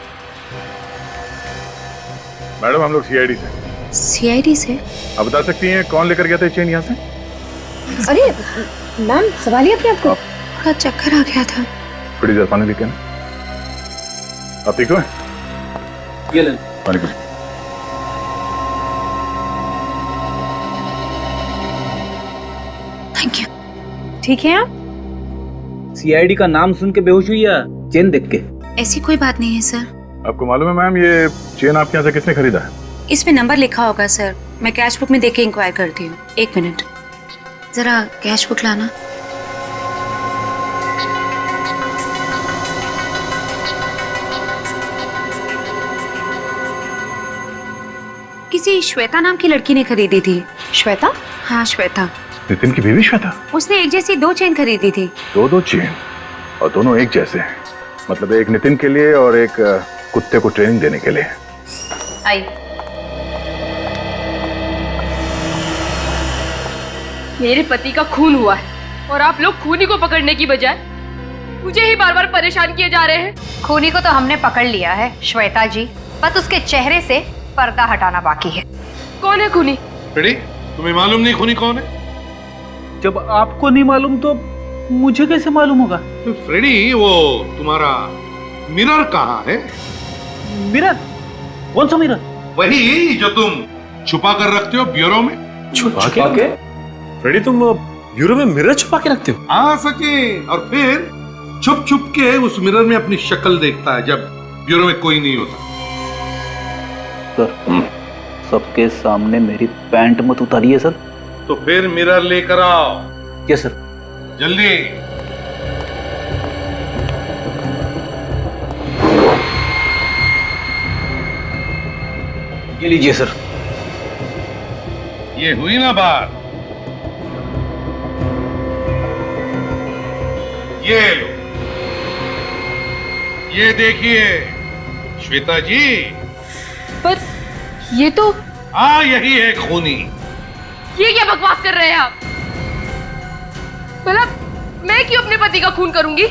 मैडम हम लोग सीआईडी से। सीआईडी से? आप बता सकती हैं कौन लेकर गया था चेन यहाँ से? अरे मैम, संभालिए अपने आपको, थोड़ा चक्कर आ गया था। थोड़ी देर पानी लेके ना। आप ठीक हो? ये ले पानी पी। Thank you. ठीक है आप? सीआईडी का नाम सुन के बेहोश हुई या चेन देख के? ऐसी कोई बात नहीं है सर। आपको मालूम है मैम ये चेन आपके यहाँ से किसने खरीदा है? इसमें नंबर लिखा होगा सर, मैं कैश बुक में देख के इंक्वायर करती हूँ। 1 मिनट, जरा कैश बुक लाना। किसी श्वेता नाम की लड़की ने खरीदी थी। श्वेता? हाँ श्वेता। नितिन की बीवी श्वेता? उसने एक जैसी 2 चेन खरीदी थी। दो चेन और दोनों एक जैसे, मतलब एक नितिन के लिए और एक कुत्ते को ट्रेनिंग देने के लिए। आई। मेरे पति का खून हुआ है और आप लोग खूनी को पकड़ने की बजाय मुझे ही बार बार परेशान किए जा रहे हैं। खूनी को तो हमने पकड़ लिया है श्वेता जी, बस उसके चेहरे से पर्दा हटाना बाकी है। कौन है खूनी? फ्रेडी, तुम्हें मालूम नहीं खूनी कौन है? जब आपको नहीं मालूम तो मुझे कैसे मालूम होगा? फ्रेडी, वो तुम्हारा मिरर कहाँ है? मिरर? कौन सा मिरर? वही जो तुम छुपा कर रखते हो ब्यूरो में। छुपा के? फ्रेडी, तुम ब्यूरो में मिरर छुपा के रखते हो? हाँ सचिन, और फिर छुप छुप के उस मिरर में अपनी शक्ल देखता है जब ब्यूरो में कोई नहीं होता। सर, सबके सामने मेरी पैंट मत उतारिए सर। तो फिर मिरर लेकर आओ। Yes sir. जल्दी। ये लीजिए सर। ये हुई ना बात। ये लो, ये देखिए श्वेता जी। पर ये तो, हाँ यही है खूनी। ये क्या बकवास कर रहे हैं आप? भला मैं क्यों अपने पति का खून करूंगी?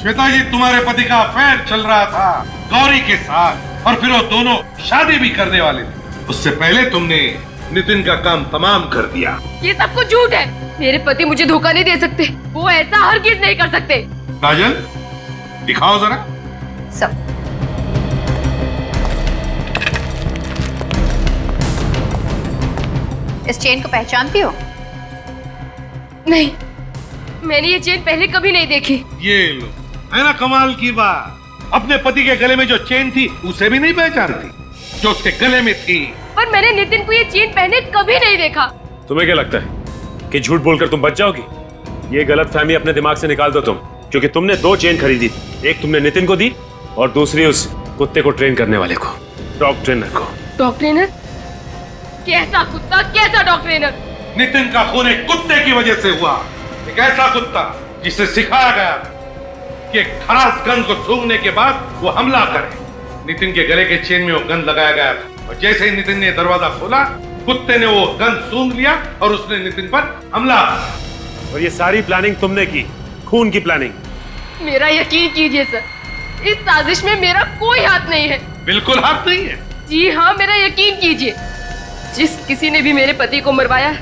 श्वेता जी, तुम्हारे पति का अफेयर चल रहा था गौरी के साथ और फिर वो दोनों शादी भी करने वाले थे। उससे पहले तुमने नितिन का काम तमाम कर दिया। ये सब कुछ झूठ है। मेरे पति मुझे धोखा नहीं दे सकते, वो ऐसा हरगिज नहीं कर सकते। काजल, दिखाओ जरा। सब इस चेन को पहचानती हो? नहीं, मैंने ये चेन पहले कभी नहीं देखी। ये लो, है ना कमाल की बात। अपने पति के गले में जो चेन थी उसे भी नहीं पहचानती जो उसके गले में थी। पर मैंने नितिन को ये चेन पहने कभी नहीं देखा। तुम्हें क्या लगता है कि झूठ बोलकर तुम बच जाओगी? ये गलतफहमी अपने दिमाग से निकाल दो तुम, क्योंकि तुमने 2 चेन खरीदी। एक तुमने नितिन को दी और दूसरी उस कुत्ते को ट्रेन करने वाले को, डॉग ट्रेनर को। Dog trainer? कैसा कुत्ता, कैसा डॉग ट्रेनर? नितिन का खून एक कुत्ते की वजह से हुआ। एक ऐसा कुत्ता जिसे सिखाया गया कि एक खरास गंध को सूंघने के बाद वो हमला करे। नितिन के गले के चेन में वो गंध लगाया गया था और जैसे ही नितिन ने दरवाजा खोला, कुत्ते ने वो गंध सूंघ लिया और उसने नितिन पर हमला किया। और ये सारी प्लानिंग तुमने की, खून की प्लानिंग। मेरा यकीन कीजिए सर, इस साजिश में मेरा कोई हाथ नहीं है। बिल्कुल हाथ नहीं है? जी हाँ, मेरा यकीन कीजिए। जिस किसी ने भी मेरे पति को मरवाया है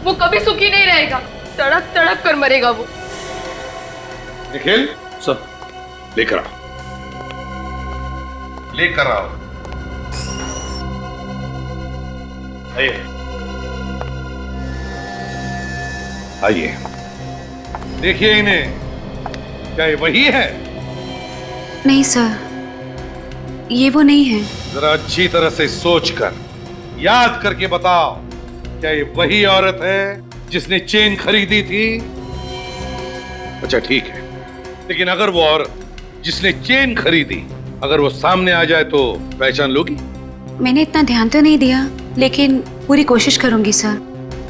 वो कभी सुखी नहीं रहेगा, तड़प तड़प कर मरेगा वो। निखिल सर, लेकर आओ, लेकर आओ। आइए आइए, देखिए इन्हें। क्या ये वही है? नहीं सर, ये वो नहीं है। जरा अच्छी तरह से सोचकर याद करके बताओ, क्या ये वही औरत है जिसने चेन खरीदी थी? अच्छा ठीक है, लेकिन अगर वो औरत जिसने चेन खरीदी अगर वो सामने आ जाए तो पहचान लोगी? मैंने इतना ध्यान तो नहीं दिया, लेकिन पूरी कोशिश करूंगी सर।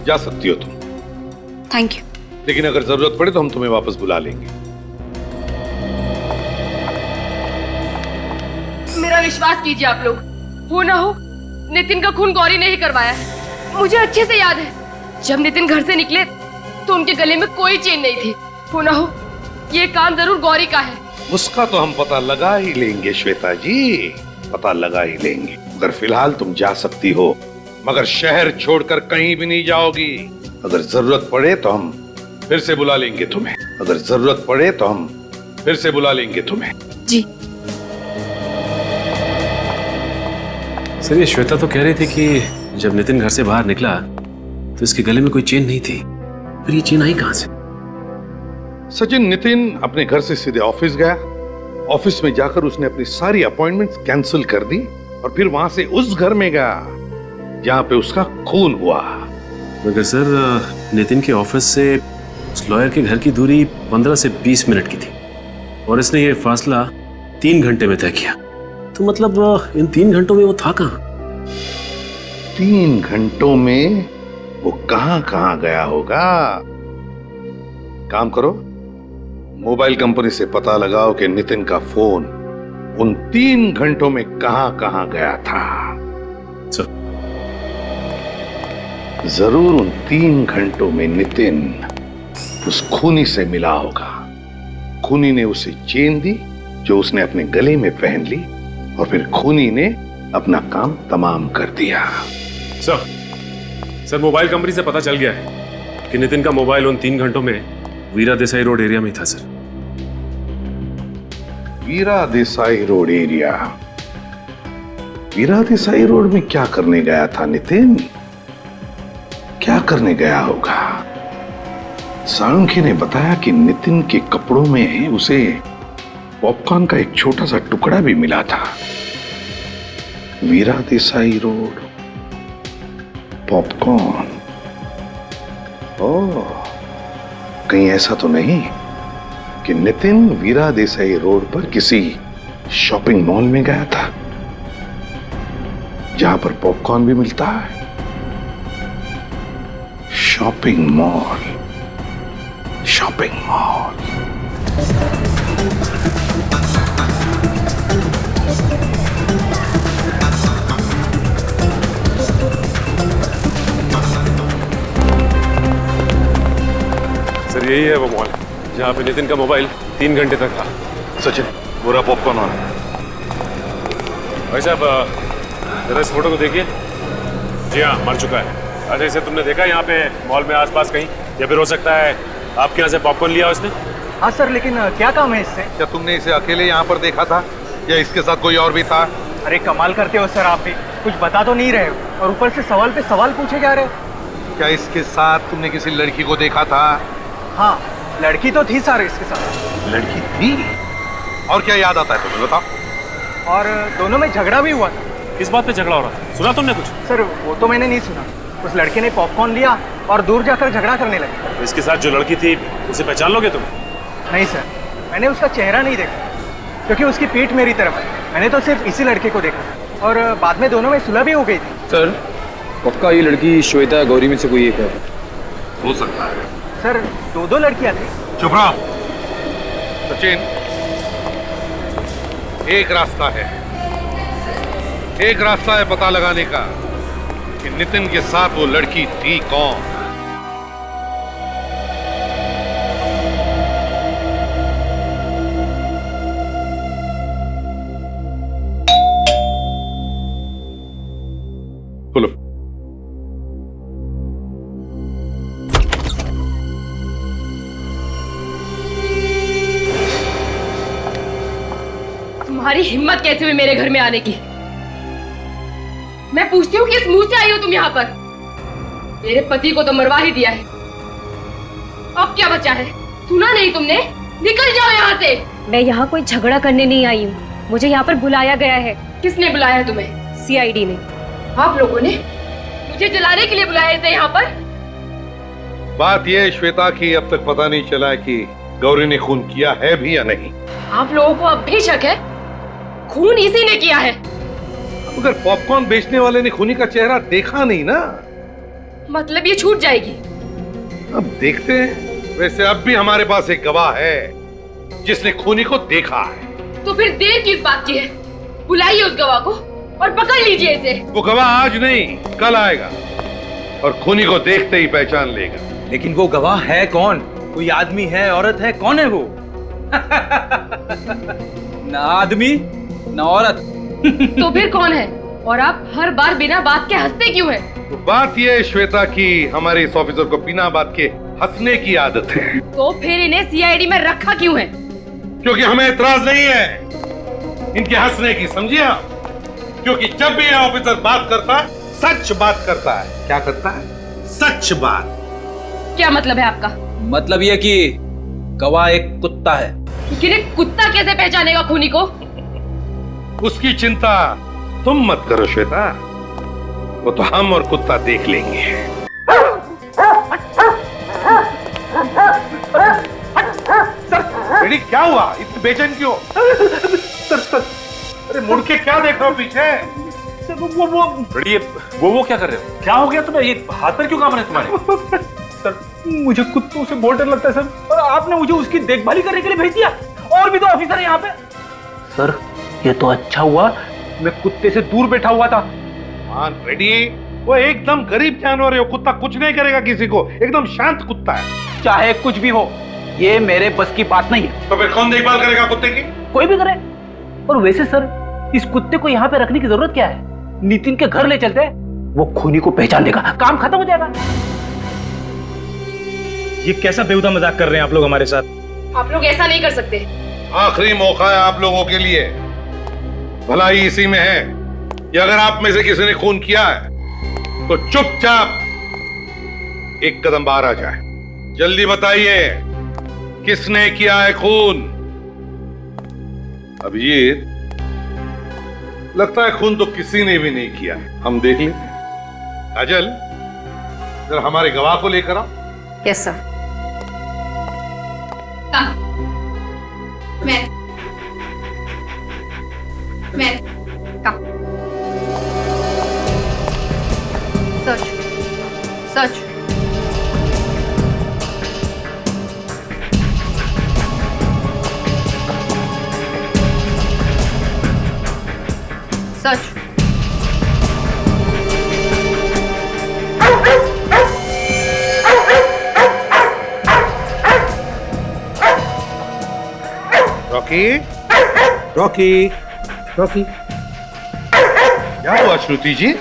जा सकती हो तुम, थैंक यू। लेकिन अगर जरूरत पड़े तो हम तुम्हें वापस बुला लेंगे। मेरा विश्वास कीजिए आप लोग, हो ना हो नितिन का खून गौरी ने ही करवाया है। मुझे अच्छे से याद है, जब नितिन घर से निकले तो उनके गले में कोई चेन नहीं थी। हो ना हो ये काम जरूर गौरी का है। उसका तो हम पता लगा ही लेंगे श्वेता जी, पता लगा ही लेंगे। अगर फिलहाल तुम जा सकती हो, मगर शहर छोड़कर कहीं भी नहीं जाओगी। अगर जरूरत पड़े तो हम फिर से बुला लेंगे तुम्हें। अगर जरूरत पड़े तो हम फिर से बुला लेंगे तुम्हें। जी। सर, ये श्वेता तो कह रही थी कि जब नितिन घर से बाहर निकला तो इसके गले में कोई चेन नहीं थी। फिर ये चेन आई कहां से? सचिन, नितिन अपने घर से सीधे ऑफिस गया। ऑफिस में जाकर उसने अपनी सारी अपॉइंटमेंट्स कैंसिल कर दी और फिर वहां से उस घर में गया जहां पे उसका खून हुआ। मगर सर, नितिन के ऑफिस से उस लॉयर के घर की दूरी 15 से 20 मिनट की थी और इसने ये फासला 3 घंटे में तय किया। तो मतलब इन 3 घंटों में वो था कहां? 3 घंटों में वो कहां गया होगा? काम करो, मोबाइल कंपनी से पता लगाओ कि नितिन का फोन उन 3 घंटों में कहां गया था। जरूर उन 3 घंटों में नितिन उस खूनी से मिला होगा। खूनी ने उसे चेन दी जो उसने अपने गले में पहन ली और फिर खूनी ने अपना काम तमाम कर दिया। सर, मोबाइल कंपनी से पता चल गया है कि नितिन का मोबाइल उन 3 घंटों में वीरा देसाई रोड एरिया में था। सर, वीरा देसाई रोड एरिया? वीरा देसाई रोड में क्या करने गया था नितिन? क्या करने गया होगा? साळुंखे ने बताया कि नितिन के कपड़ों में उसे पॉपकॉर्न का एक छोटा सा टुकड़ा भी मिला था। वीरा देसाई रोड, पॉपकॉर्न। ओह, कहीं ऐसा तो नहीं कि नितिन वीरा देसाई रोड पर किसी शॉपिंग मॉल में गया था जहां पर पॉपकॉर्न भी मिलता है? Shopping mall. सर, यही है वो मॉल जहाँ पे नितिन का मोबाइल 3 घंटे तक था। सचिन, पूरा पॉपकॉर्न वाला। भाई साहब, जरा इस फोटो को देखिए। जी हाँ, मर चुका है। अच्छा, इसे तुमने देखा यहाँ पे मॉल में आसपास कहीं? या फिर हो सकता है आपके यहाँ से पॉपकॉर्न लिया उसने? हाँ सर, लेकिन क्या काम है इससे? क्या तुमने इसे अकेले यहाँ पर देखा था या इसके साथ कोई और भी था? अरे कमाल करते हो सर, आप भी कुछ बता तो नहीं रहे हो और ऊपर से सवाल पे सवाल पूछे जा रहे हो। क्या इसके साथ तुमने किसी लड़की को देखा था? हाँ, लड़की तो थी सर इसके साथ। लड़की थी? और क्या याद आता है तुम्हें, बताओ? और दोनों में झगड़ा भी हुआ था। किस बात पे झगड़ा हो रहा था? सुना तुमने कुछ? सर, वो तो मैंने नहीं सुना। उस लड़के ने पॉपकॉर्न लिया और दूर जाकर झगड़ा करने लगे। इसके साथ जो लड़की थी उसे पहचान लोगे तुम? नहीं सर, मैंने उसका चेहरा नहीं देखा क्योंकि उसकी पीठ मेरी तरफ है। मैंने तो सिर्फ इसी लड़के को देखा और बाद में दोनों में सुलह भी हो गई थी। सर, पक्का ये लड़की श्वेता गौरी में से कोई एक है? हो सकता है सर, 2 लड़कियां थी। चुप रहो सचिन। एक रास्ता है पता लगाने का कि नितिन के साथ वो लड़की थी कौन। बोलो। तुम्हारी हिम्मत कैसे हुई मेरे घर में आने की? मैं पूछती हूँ किस मुंह से आई हो तुम यहाँ पर? मेरे पति को तो मरवा ही दिया है, अब क्या बचा है? सुना नहीं तुमने? निकल जाओ यहाँ से। मैं यहाँ कोई झगड़ा करने नहीं आई हूँ, मुझे यहाँ पर बुलाया गया है। किसने बुलाया तुम्हें? सीआईडी ने। आप लोगों ने मुझे जलाने के लिए बुलाया इसे यहाँ पर? बात यह है श्वेता की अब तक पता नहीं चला है कि गौरी ने खून किया है भी या नहीं। आप लोगों को अब भी शक है? खून इसी ने किया है। मगर पॉपकॉर्न बेचने वाले ने खूनी का चेहरा देखा नहीं ना। मतलब ये छूट जाएगी? अब देखते हैं। वैसे अब भी हमारे पास एक गवाह है जिसने खूनी को देखा है। तो फिर देर किस बात की है? बुलाइए उस गवाह को और पकड़ लीजिए इसे। वो गवाह आज नहीं कल आएगा और खूनी को देखते ही पहचान लेगा। लेकिन वो गवाह है कौन? कोई आदमी है, औरत है, कौन है वो? ना आदमी ना औरत। तो फिर कौन है? और आप हर बार बिना बात के हंसते क्यों हैं? तो बात यह है श्वेता की हमारे इस ऑफिसर को बिना बात के हंसने की आदत है। तो फिर इन्हें सीआईडी में रखा क्यों है? क्योंकि हमें एतराज नहीं है इनके हंसने की, समझिए आप? क्योंकि जब भी यह ऑफिसर बात करता है सच बात करता है। क्या करता है? सच बात। क्या मतलब है आपका? मतलब यह कि गवाह एक कुत्ता है। लेकिन कुत्ता कैसे पहचानेगा खूनी को? उसकी चिंता तुम मत करो श्वेता, वो तो हम और कुत्ता देख लेंगे। बेटी क्या हुआ? इतनी बेचैन क्यों? सर, अरे मुड़ के क्या देख रहे हो पीछे? सर वो क्या कर रहे हो? क्या हो गया तुम्हें? ये हाथ पर क्यों काम रहे तुम्हारे? सर मुझे कुत्तों से बहुत डर लगता है सर, और आपने मुझे उसकी देखभाली करने के लिए भेज दिया। और भी तो ऑफिसर है यहाँ पे। सर ये तो अच्छा हुआ मैं कुत्ते से दूर बैठा हुआ था। हाँ रेडी, वो एकदम गरीब जानवर है, वो कुत्ता कुछ नहीं करेगा किसी को, एकदम शांत कुत्ता है। चाहे कुछ भी हो, ये मेरे बस की बात नहीं है। तो फिर कौन देखभाल करेगा कुत्ते की? कोई भी करे। और वैसे सर इस कुत्ते को यहाँ पे रखने की जरूरत क्या है? नितिन के घर ले चलते हैं, वो खूनी को पहचान लेगा, काम खत्म हो जाएगा। ये कैसा बेहुदा मजाक कर रहे हैं आप लोग हमारे साथ? आप लोग ऐसा नहीं कर सकते। आखिरी मौका है आप लोगों के लिए, भलाई इसी में है कि अगर आप में से किसी ने खून किया है तो चुपचाप एक कदम बाहर आ जाए। जल्दी बताइए किसने किया है खून? अभिजीत, लगता है खून तो किसी ने भी नहीं किया, हम देख लेते हैं। काजल, जरा हमारे गवाह को लेकर आओ। Yes sir. मैं कम। सच सच सच। रॉकी, रॉकी, रॉकी, क्या हुआ श्रुति जी?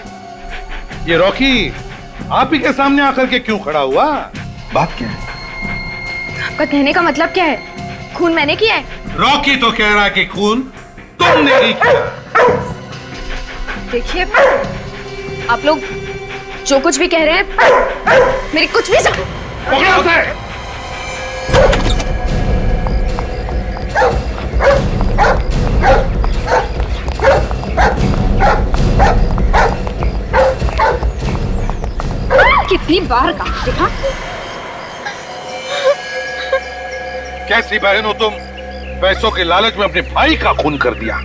ये रॉकी आप ही के सामने आकर के क्यों खड़ा हुआ? बात क्या है? आपका कहने का मतलब क्या है? खून मैंने किया है? रॉकी तो कह रहा है कि खून तुमने ही किया। देखिए आप लोग जो कुछ भी कह रहे हैं मेरी कुछ भी पकड़ो उसे। कितनी बार कहा देखा? कैसी बहन हो तुम? पैसों के लालच में अपने भाई का खून कर दिया,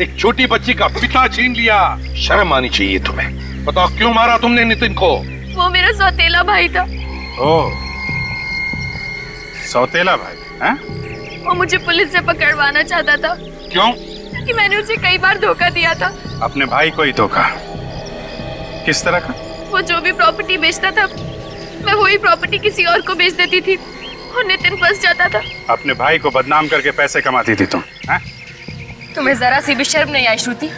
एक छोटी बच्ची का पिता छीन लिया। शर्म आनी चाहिए तुम्हें। बताओ क्यों मारा तुमने नितिन को? वो मेरा सौतेला भाई था। ओह, सौतेला भाई हैं? वो मुझे पुलिस से पकड़वाना चाहता था। क्यों? कि मैंने उसे कई बार धोखा दिया था। अपने भाई को ही धोखा? किस तरह का? वो जो भी प्रॉपर्टी बेचता था मैं वही प्रॉपर्टी किसी और को बेच देती थी और नितिन फंस जाता था। अपने भाई को बदनाम करके पैसे कमाती थी तुम, हैं? तुम्हें जरा सी भी शर्म नहीं आई श्रुति?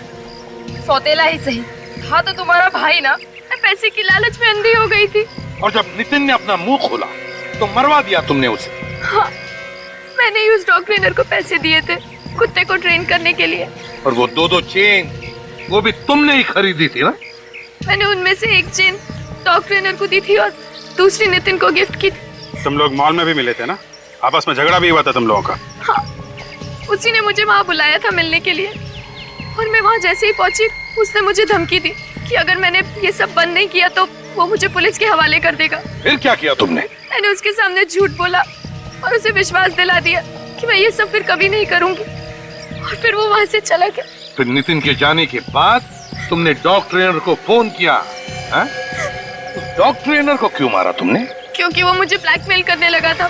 सौतेला ही सही था तो तुम्हारा भाई ना। मैं पैसे की लालच में अंधी हो गई थी। और जब नितिन ने अपना मुंह खोला तो मरवा दिया तुमने उसे। हाँ, मैंने ही उस डॉग ट्रेनर को पैसे दिए थे कुत्ते को ट्रेन करने के लिए। और वो दो चेन वो भी तुमने ही खरीदी थी ना? मैंने उनमें से एक चेन डॉग ट्रेनर को दी थी और दूसरी नितिन को गिफ्ट की थी। तुम लोग मॉल में भी मिले थे ना? आपस में झगड़ा भी हुआ था तुम लोगों का? हाँ, उसी ने मुझे वहाँ बुलाया था मिलने के लिए और मैं वहाँ जैसे ही पहुंची उसने मुझे धमकी दी कि अगर मैंने ये सब बंद नहीं किया तो वो मुझे पुलिस के हवाले कर देगा। फिर क्या किया तुमने? मैंने उसके सामने झूठ बोला और उसे विश्वास दिला दिया कि मैं ये सब फिर कभी नहीं करूंगी और फिर वो वहाँ से चला गया। फिर नितिन के जाने के बाद तुमने डॉग ट्रेनर को फोन किया? उस डॉग ट्रेनर को क्यों मारा तुमने? क्योंकि वो मुझे ब्लैकमेल करने लगा था।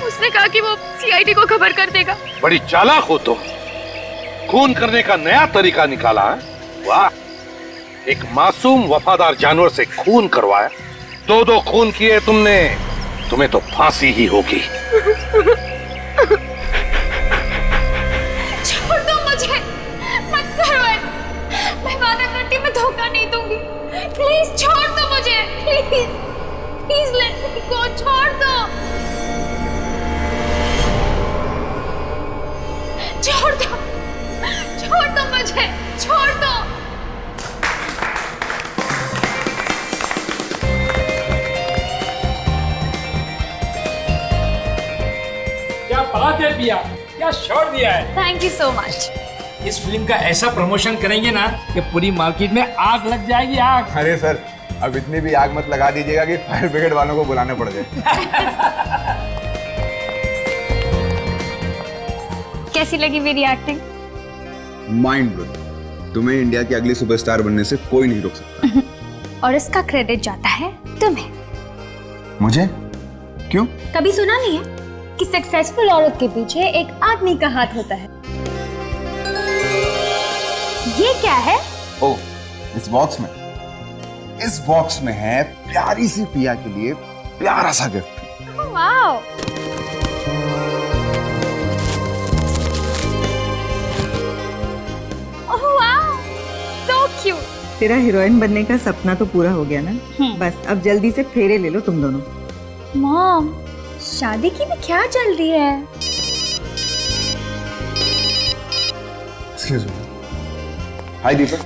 उसने कहा कि वो सीआईडी को खबर कर देगा। बड़ी चालाक हो तुम, खून करने का नया तरीका निकाला है। वाह, एक मासूम वफादार जानवर से खून करवाया, दो खून किए तुमने, तुम्हें तो फांसी ही होगी। छोड़ दो मुझे, मत करो। मैं वादा करती धोखा नहीं दूंगी। प्लीज छोड़ दो मुझे, प्लीज प्लीज लेट मी गो, छोड़ दो, छोड़ दो, छोड़ दो मुझे, छोड़ दो। क्या बात है पिया, क्या शॉट दिया है। Thank you so much. इस फिल्म का ऐसा प्रमोशन करेंगे ना कि पूरी मार्केट में आग लग जाएगी, आग। अरे सर, अब इतनी भी आग मत लगा दीजिएगा कि फायर ब्रिगेड वालों को बुलाने पड़ जाए। कैसी लगी मेरी एक्टिंग? Mind blowing. तुम्हें इंडिया की अगली सुपरस्टार बनने से कोई नहीं रोक सकता। और इसका क्रेडिट जाता है तुम्हें। मुझे? क्यों? कभी सुना नहीं है कि सक्सेसफुल औरत के पीछे एक आदमी का हाथ होता है? ये क्या है? ओ, इस बॉक्स में है प्यारी सी पिया के लिए प्यारा सा gift. Wow, oh wow, so cute. तेरा हीरोइन बनने का सपना तो पूरा हो गया ना? बस अब जल्दी से फेरे ले लो तुम दोनों। मॉम, शादी की भी क्या चल रही है? Excuse me. हाय दीपक।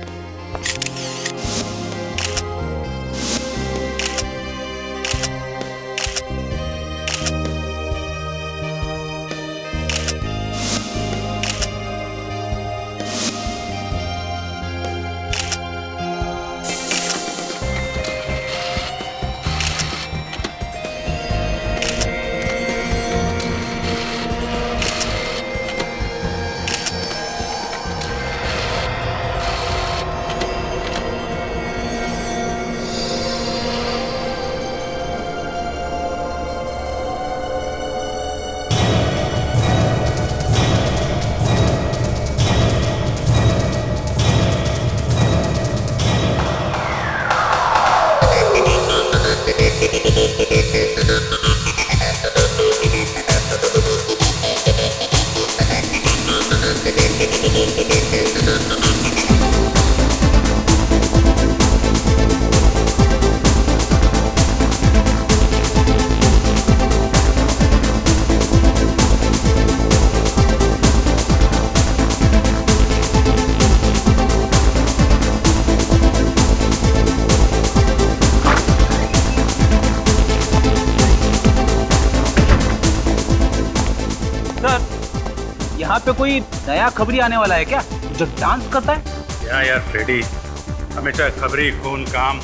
यहाँ पे कोई नया खबरी आने वाला है क्या, जो डांस करता है? क्या यार फ्रेडी, हमेशा खबरी खून काम।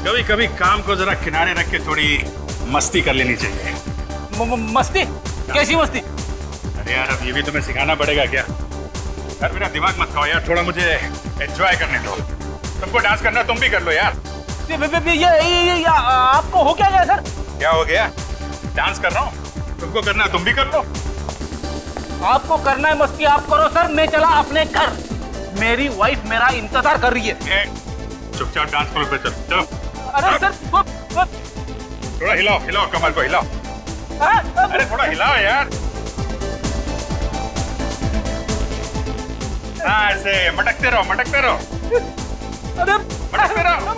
कभी कभी काम को जरा किनारे रख के थोड़ी मस्ती कर लेनी चाहिए। मस्ती? कैसी मस्ती? अरे यार, अब ये भी तुम्हें सिखाना पड़ेगा क्या? यार मेरा दिमाग मत खाओ यार, थोड़ा मुझे एंजॉय करने दो। तुमको डांस करना तुम भी कर लो यार। ये आपको हो क्या गया सर? क्या हो गया? डांस कर रहा हूँ, तुमको करना तुम भी कर लो। आपको करना है मस्ती आप करो सर, मैं चला अपने घर। मेरी वाइफ मेरा इंतजार कर रही है। चुपचाप डांस फ्लोर पे चलो। अरे सर थोड़ा हिलाओ हिलाओ, कमर को हिलाओ। अरे थोड़ा हिलाओ यार। हाँ, ऐसे मटकते रहो मटकते रहो। अरे मटकते रहो।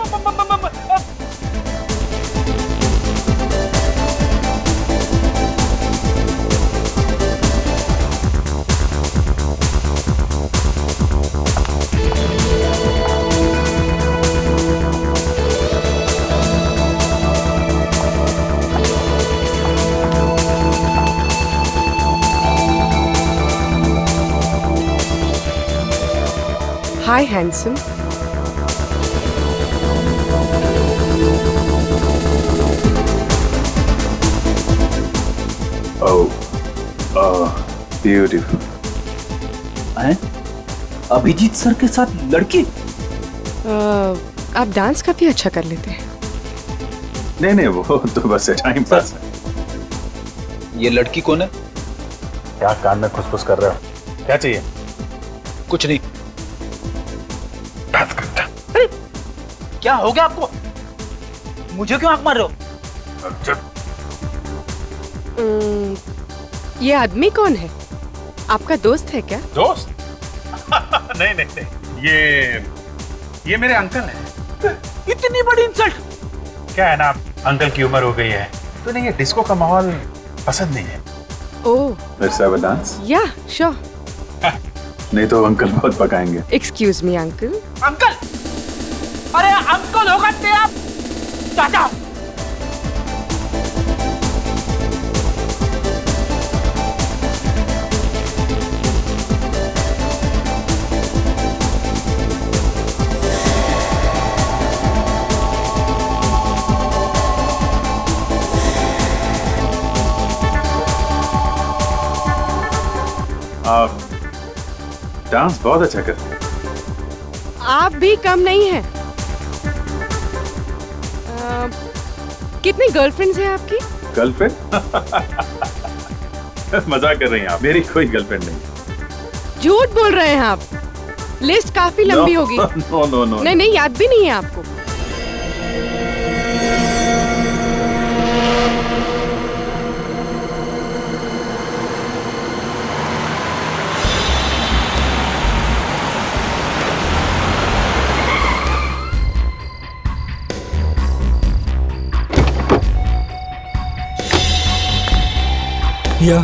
Hi, handsome. Oh, beautiful. Abhijit sir के साथ लड़की? आप डांस काफी अच्छा कर लेते हैं। नहीं नहीं, वो तो बस टाइम पास है। ये लड़की कौन है? क्या कान में खुसफुस कर रहे हो? क्या चाहिए? कुछ नहीं। अरे क्या हो गया आपको? मुझे क्यों आंख मार रहे हो? ये आदमी कौन है? आपका दोस्त है क्या? दोस्त? नहीं नहीं नहीं, ये मेरे अंकल हैं। इतनी बड़ी इंसल्ट! क्या है ना, अंकल की उम्र हो गई है तो नहीं, ये डिस्को का माहौल पसंद नहीं है। ओह, Let's have a dance? या श्योर। नहीं तो अंकल बहुत पकाएंगे। Excuse me uncle. अंकल! अरे अंकल होगा तेरा चाचा। आप डांस बहुत अच्छा करते हैं। आप भी कम नहीं हैं। कितनी गर्लफ्रेंड्स हैं आपकी? गर्लफ्रेंड? मजाक कर रही हैं आप, मेरी कोई गर्लफ्रेंड नहीं। झूठ बोल रहे हैं आप। लिस्ट काफी लंबी होगी। No no no. नहीं नहीं, याद भी नहीं है आपको। या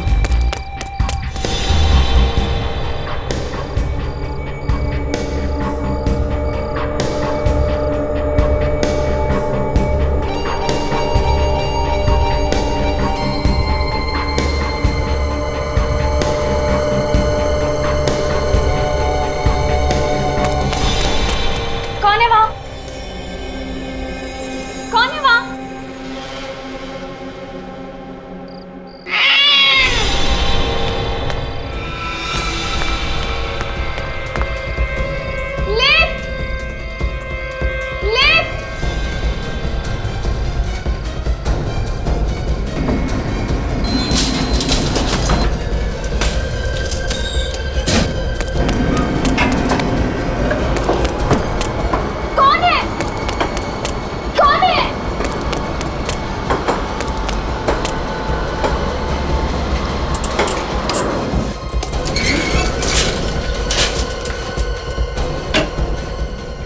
कौन है वहाँ? कौन है वहाँ? लिफ्ट! लिफ्ट! कौन है? कौन है?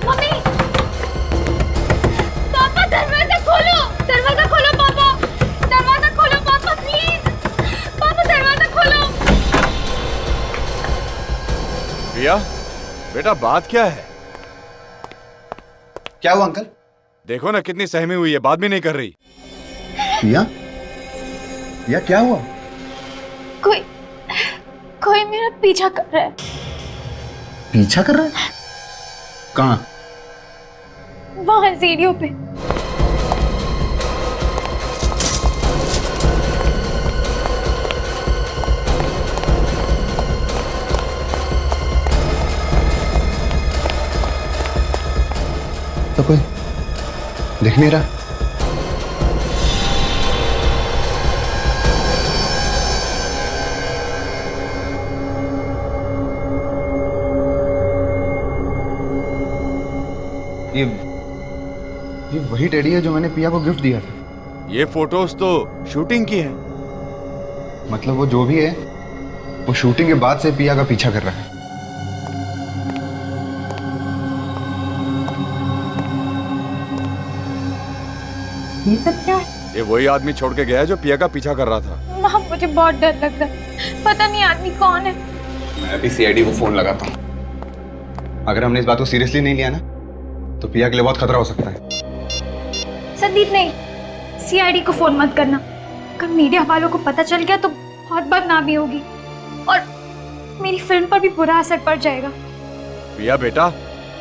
मम्मी! पापा दरवाजा खोलो! दरवाजा खोलो पापा! दरवाजा खोलो पापा प्लीज! पापा दरवाजा खोलो! प्रिया, बेटा बात क्या है? क्या हुआ अंकल? देखो ना कितनी सहमी हुई है, बात भी नहीं कर रही। पिया? पिया क्या हुआ? कोई कोई मेरा पीछा कर रहा है। पीछा कर रहा है? कहाँ? वहां सीढ़ियों पे। तो कोई दिख नहीं रहा। ये वही टेडी है जो मैंने पिया को गिफ्ट दिया था। ये फोटोज तो शूटिंग की है। मतलब वो जो भी है वो शूटिंग के बाद से पिया का पीछा कर रहा है। ये सब क्या है? ये वही आदमी छोड़ के गया है जो पिया का पीछा कर रहा था। माँ मुझे बहुत डर लग रहा है। पता नहीं आदमी कौन है। मैं अभी सीआईडी को फोन लगाता हूँ। अगर हमने इस बात को सीरियसली नहीं लिया ना तो पिया के लिए बहुत खतरा हो सकता है। संदीप नहीं, सीआईडी को फोन मत करना। अगर मीडिया वालों को पता चल गया तो बहुत बदनामी होगी और मेरी फिल्म पर भी बुरा असर पड़ जाएगा। पिया बेटा,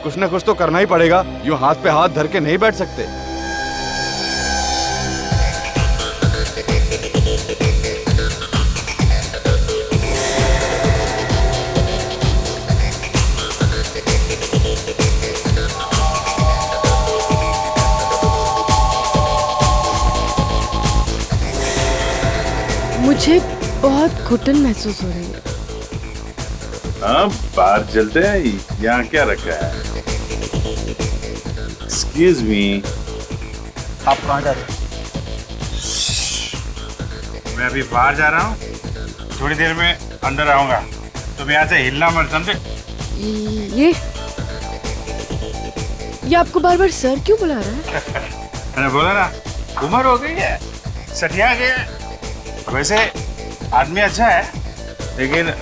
कुछ ना कुछ तो करना ही पड़ेगा। यूं हाथ पे हाथ धर के नहीं बैठ सकते। मुझे बहुत घुटन महसूस हो रही है। हाँ, बाहर चलते हैं। यहाँ क्या रखा है? एक्सक्यूज मी, आप कहाँ जा रहे हैं? मैं अभी बाहर जा रहा हूँ, थोड़ी देर में अंदर आऊंगा। तुम यहाँ से हिलना मत, समझे? ये आपको बार बार सर क्यों बुला रहा है? मैंने बोला ना, उम्र हो गई है, सठिया गया। वैसे आदमी अच्छा है, लेकिन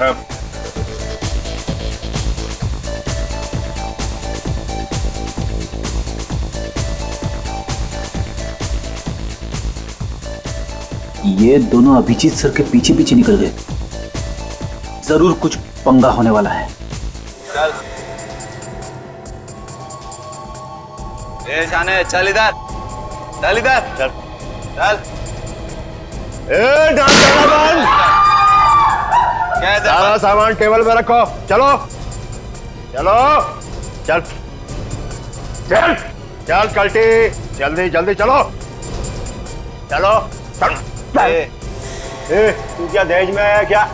ये दोनों अभिजीत सर के पीछे पीछे निकल गए। जरूर कुछ पंगा होने वाला है। ए जाने, चल इधर, चल इधर, चल चल। सारा सामान टेबल पे रखो। चलो चलो चल चल चल कल्टी, जल्दी जल्दी चलो चलो चल। ए, तू क्या दहेज में आया क्या?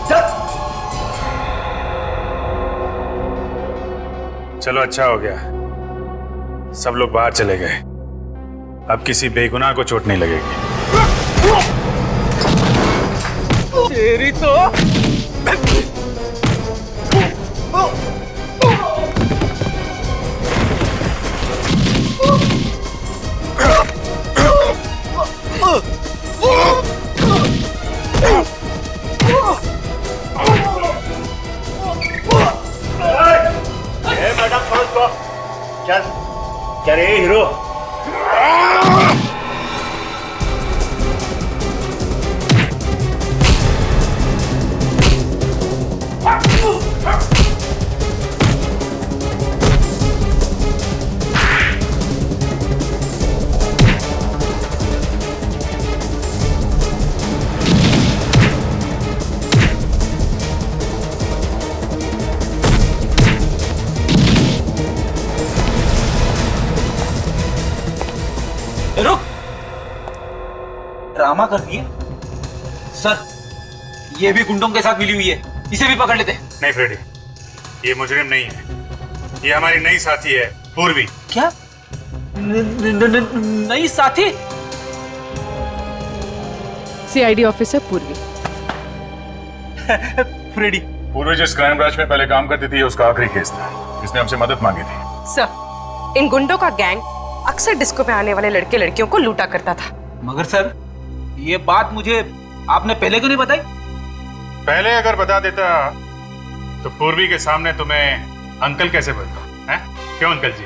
चल। चलो अच्छा हो गया, सब लोग बाहर चले गए। अब किसी बेगुनाह को चोट नहीं लगेगी। तेरी तो मैडम छोड़ उसको। चल चल रे हीरो। रुक, ड्रामा कर दिए सर। ये भी गुंडों के साथ मिली हुई है, इसे भी पकड़ लेते। नहीं फ्रेडी, ये मुजरिम नहीं है, ये हमारी नई साथी है पूर्वी। क्या? नई साथी? सीआईडी ऑफिसर पूर्वी। फ्रेडी, पूर्वी जिस क्राइम ब्रांच में पहले काम करती थी, उसका आखिरी केस था, इसने हमसे मदद मांगी थी। सर, इन गुंडों का गैंग अक्सर डिस्को पे आने वाले लड़के लड़कियों को लूटा करता था। मगर सर, ये बात मुझे आपने पहले क्यों नहीं बताई? पहले अगर बता देता तो पूर्वी के सामने तुम्हें अंकल कैसे बोलता है? क्यों अंकल जी?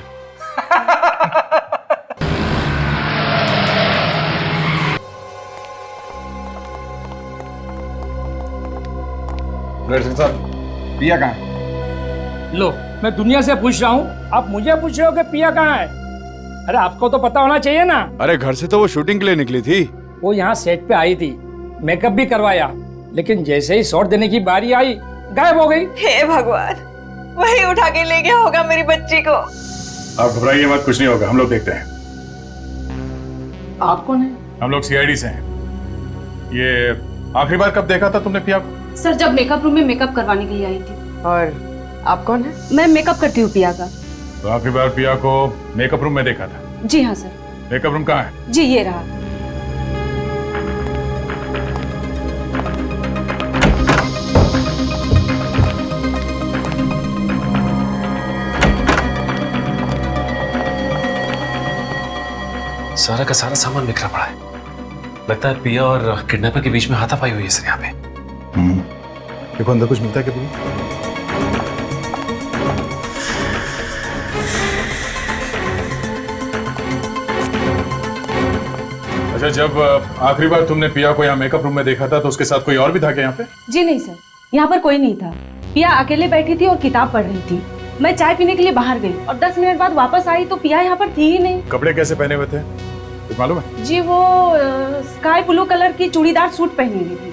साहब, पिया कहाँ है? लो, मैं दुनिया से पूछ रहा हूँ, आप मुझे पूछ रहे हो कि पिया कहाँ है? अरे आपको तो पता होना चाहिए ना। अरे घर से तो वो शूटिंग के लिए निकली थी। वो यहाँ सेट पे आई थी, मेकअप भी करवाया, लेकिन जैसे ही शॉट देने की बारी आई, गायब हो गई। हे भगवान, वही उठा के ले गया होगा मेरी बच्ची को। आप घबराइए मत, कुछ नहीं होगा, हम लोग देखते हैं। आप कौन है? हम लोग सीआईडी से हैं। ये आखिरी बार कब देखा था तुमने पिया को? सर, जब मेकअप रूम में मेकअप करवाने के लिए आई थी। और आप कौन है? मैं मेकअप करती हूँ पिया का। तो आखिरी बार पिया को मेकअप रूम में देखा था? जी हाँ सर। मेकअप रूम कहाँ है? जी ये रहा। सारा का सारा सामान बिखरा पड़ा है। लगता है पिया और किडनैपर के बीच में हाथापाई हुई है सर यहाँ पे। देखो अंदर कुछ मिलता है क्या? अच्छा, जब आखिरी बार तुमने पिया को यहाँ मेकअप रूम में देखा था तो उसके साथ कोई और भी था क्या यहाँ पे? जी नहीं सर, यहाँ पर कोई नहीं था। पिया अकेले बैठी थी और किताब पढ़ रही थी। मैं चाय पीने के लिए बाहर गई और 10 मिनट बाद वापस आई तो पिया यहाँ पर थी ही नहीं। कपड़े कैसे पहने हुए थे कुछ मालूम है? जी वो स्काई ब्लू कलर की चूड़ीदार सूट पहनी हुई थी।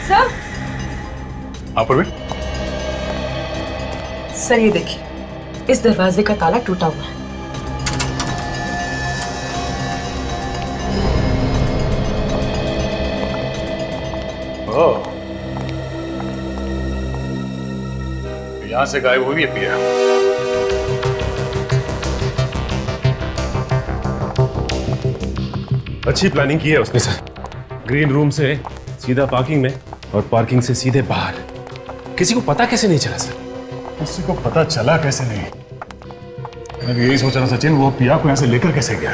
सर, सर ये देखिए, इस दरवाजे का ताला टूटा हुआ है। ओह, यहाँ से गायब हुई है पिया। अच्छी प्लानिंग की है उसने सर। ग्रीन रूम से सीधा पार्किंग में और पार्किंग से सीधे बाहर। किसी को पता कैसे नहीं चला सर? किसी को पता चला कैसे नहीं? मैं भी यही सोच रहा सचिन, वो पिया को यहाँ से लेकर कैसे गया?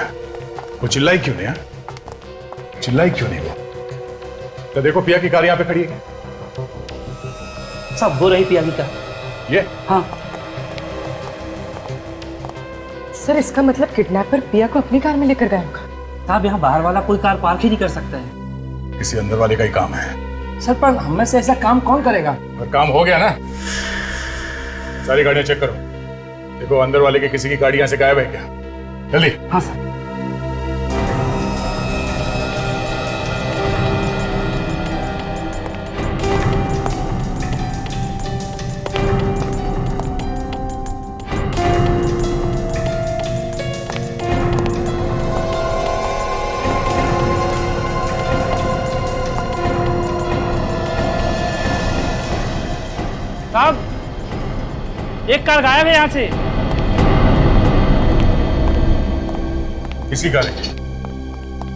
वो चिल्लाई क्यों नहीं? चिल्लाई क्यों नहीं वो? तो देखो पिया की कार यहाँ पे खड़ी है। सब हो रही पिया की कार। ये? हाँ सर, इसका मतलब किडनैपर पिया को अपनी कार में लेकर गया होगा। साहब यहाँ बाहर वाला कोई कार पार्क ही नहीं कर सकता है। किसी अंदर वाले का ही काम है। सर पर हम में से ऐसा काम कौन करेगा? और काम हो गया ना? सारी गाड़ियां चेक करो, देखो अंदर वाले के किसी की गाड़ी यहाँ से गायब है क्या? जल्दी। हाँ सर। साहब एक कार गायब है यहाँ से। किसकी कार है?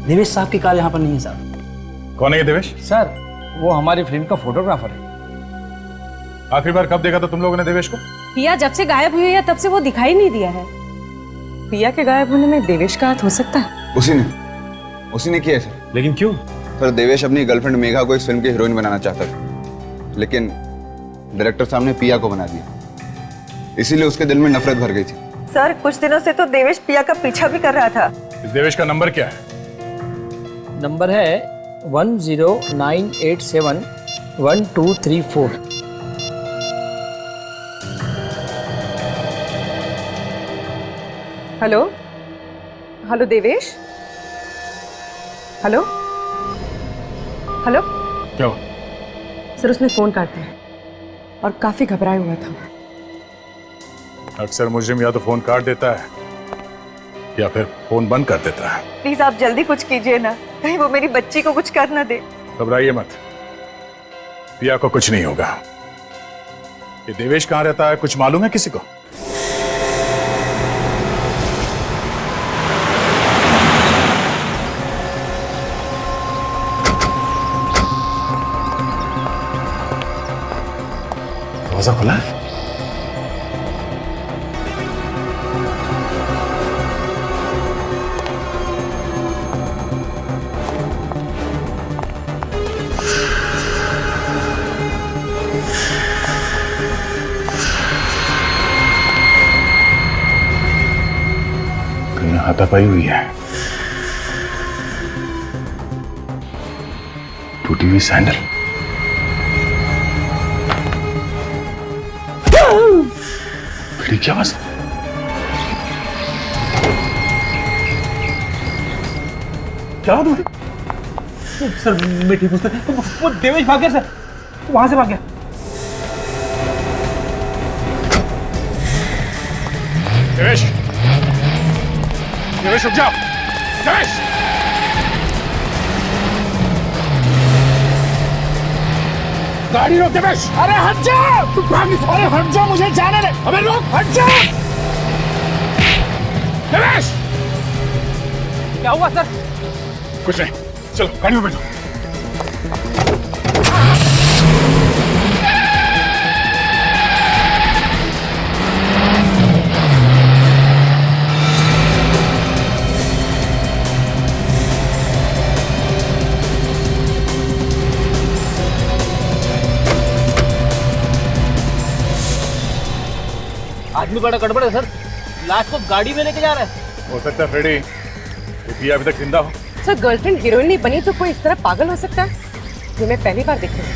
देवेश साहब की कार यहाँ पर नहीं है साहब। कौन है ये देवेश? सर वो हमारी फिल्म का फोटोग्राफर है। आखिरी बार कब देखा था तुम लोगों ने देवेश को? पिया जब से गायब हुई है तब से वो दिखाई नहीं दिया है। पिया के गायब होने में देवेश का हाथ हो सकता है? उसी ने किया सर। लेकिन क्यों? सर देवेश अपनी गर्लफ्रेंड मेघा को इस फिल्म की हीरोइन बनाना चाहता था, लेकिन डायरेक्टर साहब ने पिया को बना दिया, इसीलिए उसके दिल में नफरत भर गई थी। सर कुछ दिनों से तो देवेश पिया का पीछा भी कर रहा था। इस देवेश का नंबर क्या है? नंबर है 1098711234। Hello hello Devesh, hello hello. क्या हुआ? सर उसने फोन काट दिया और काफी घबराया हुआ था। अक्सर मुजरिम या तो फोन काट देता है या फिर फोन बंद कर देता है। प्लीज आप जल्दी कुछ कीजिए ना, कहीं वो मेरी बच्ची को कुछ कर ना दे। घबराइए मत, पिया को कुछ नहीं होगा। ये देवेश कहाँ रहता है कुछ मालूम है किसी को? दरवाजा खुला है? कहीं हाथापाई हुई है। टूटी हुई सैंडल। भिड़ी की आवाज। क्या हुआ? सर मैं ठीक हूँ सर। वो देवेश भाग गया सर, वहां से भाग गया। देवेश, देवेश रुक जाओ। देवेश, गाड़ी रोक देवेश। अरे हट जा, तू भाग नहीं। अरे हट जा, मुझे जाने दे। अबे रोक, हट जा। देवेश, क्या हुआ सर? कुछ नहीं, चलो गाड़ी में बैठो। आदमी बड़ा गड़बड़ है सर, लाश को गाड़ी में लेके जा रहा है। हो सकता है फ्रेडी, ये पिया अभी तक जिंदा हो। सर गर्लफ्रेंड हीरोइन नहीं बनी तो कोई इस तरह पागल हो सकता है? ये मैं पहली बार देख रही हूँ।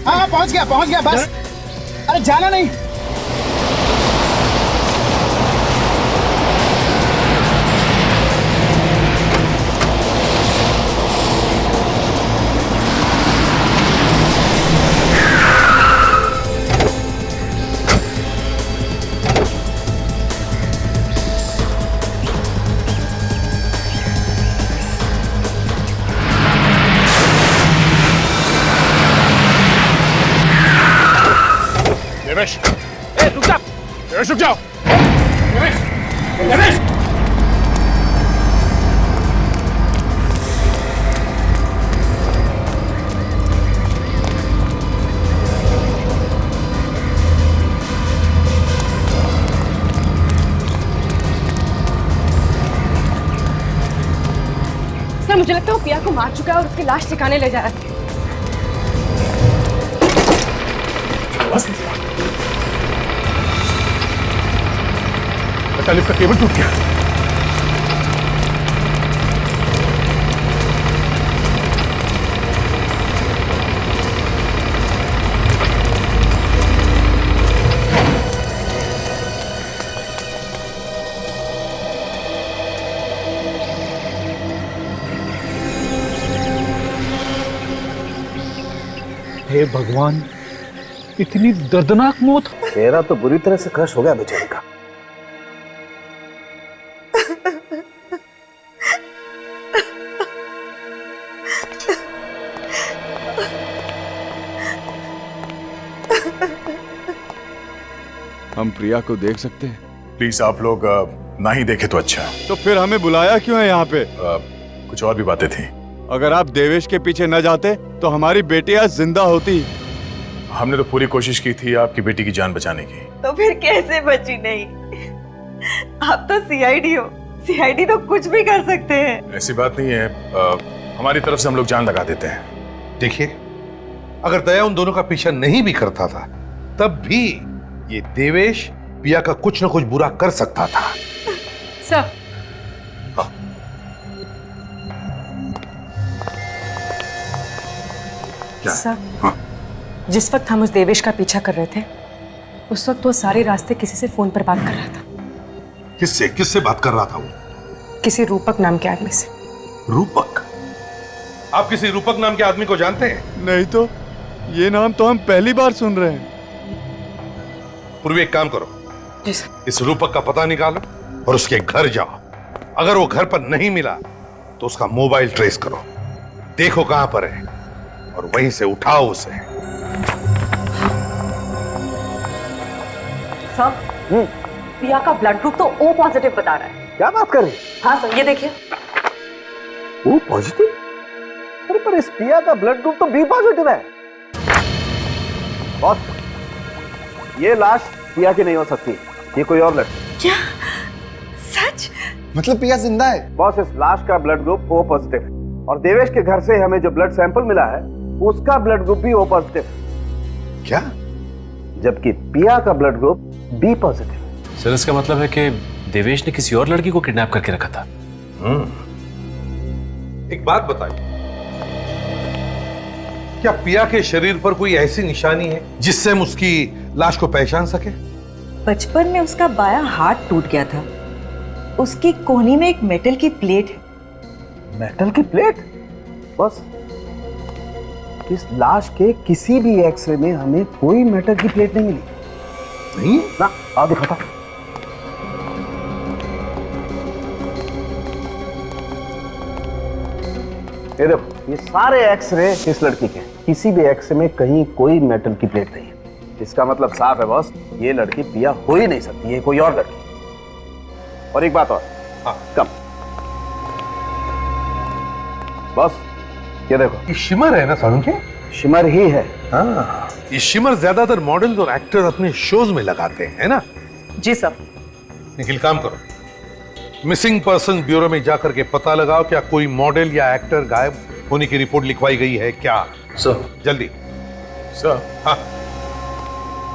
हाँ पहुंच गया बस। अरे जाना नहीं। देवेश, रुक जा। रुक जाओ। देवेश! सर मुझे लगता है वो पिया को मार चुका है और उसकी लाश ठिकाने ले जा रहा है। लिफ्ट का केबल टूट गया। हे भगवान, इतनी दर्दनाक मौत। चेहरा तो बुरी तरह से क्रश हो गया बेचारे का। हम प्रिया को देख सकते हैं? प्लीज आप लोग ना ही देखे तो अच्छा। तो फिर हमें बुलाया क्यों है यहाँ पे? कुछ और भी बातें थी। अगर आप देवेश के पीछे न जाते तो हमारी बेटी आज जिंदा होती। हमने तो पूरी कोशिश की थी आपकी बेटी की जान बचाने की। तो फिर कैसे बची नहीं? आप तो सीआईडी हो, सीआईडी तो कुछ भी कर सकते हैं। ऐसी बात नहीं है, हमारी तरफ से हम लोग जान लगा देते हैं। देखिए, अगर दया उन दोनों का पीछा नहीं भी करता था तब भी ये देवेश पिया का कुछ न कुछ बुरा कर सकता था। सर सर, जिस वक्त हम उस देवेश का पीछा कर रहे थे उस वक्त वो सारे रास्ते किसी से फोन पर बात कर रहा था। किससे किससे बात कर रहा था वो? किसी रूपक नाम के आदमी से। रूपक? आप किसी रूपक नाम के आदमी को जानते हैं? नहीं तो, ये नाम तो हम पहली बार सुन रहे हैं। पूर्वी एक काम करो, जी सर। इस रूपक का पता निकालो और उसके घर जाओ। अगर वो घर पर नहीं मिला तो उसका मोबाइल ट्रेस करो, देखो कहां पर है और वहीं से उठाओ उसे। सर, पिया का ब्लड ग्रुप तो O पॉजिटिव बता रहा है। क्या बात कर रही? हाँ सर, ये देखिए। O positive? अरे पर इस पिया का ब्लड ग्रुप तो B पॉजिटिव है। बॉस, ये लाश पिया की नहीं हो सकती, ये कोई और लड़की। क्या? सच? मतलब पिया जिंदा है? बॉस, इस लाश का ब्लड ग्रुप O पॉजिटिव है और देवेश के घर से हमें जो ब्लड सैंपल मिला है उसका ब्लड ग्रुप भी O पॉजिटिव है। क्या? जबकि पिया का blood group B positive. Sir, इसका मतलब है कि देवेश ने किसी और लड़की को किडनैप करके रखा था। एक बात बताइए, क्या पिया के शरीर पर कोई ऐसी निशानी है जिससे हम उसकी लाश को पहचान सके? बचपन में उसका बायां हाथ टूट गया था, उसकी कोहनी में एक मेटल की प्लेट है। मेटल की प्लेट? बस इस लाश के किसी भी एक्सरे में हमें कोई मेटल की प्लेट नहीं मिली। नहीं ना, आओ दिखाता। ये देखो, ये सारे एक्सरे इस लड़की के, किसी भी एक्सरे में कहीं कोई मेटल की प्लेट नहीं है। इसका मतलब साफ है बॉस, ये लड़की पिया हो ही नहीं सकती, ये कोई और लड़की। और एक बात और। हाँ, कम। बॉस, ये देखो, ये शिमर है ना सारुण के? शिमर ही है। हाँ, ये शिमर ज्यादातर मॉडल और एक्टर अपने शोज में लगाते हैं, है ना? जी सर। निखिल, काम करो, मिसिंग पर्सन ब्यूरो में जाकर के पता लगाओ क्या कोई मॉडल या एक्टर गायब होने की रिपोर्ट लिखवाई गई है क्या? सर। जल्दी। सर। हाँ।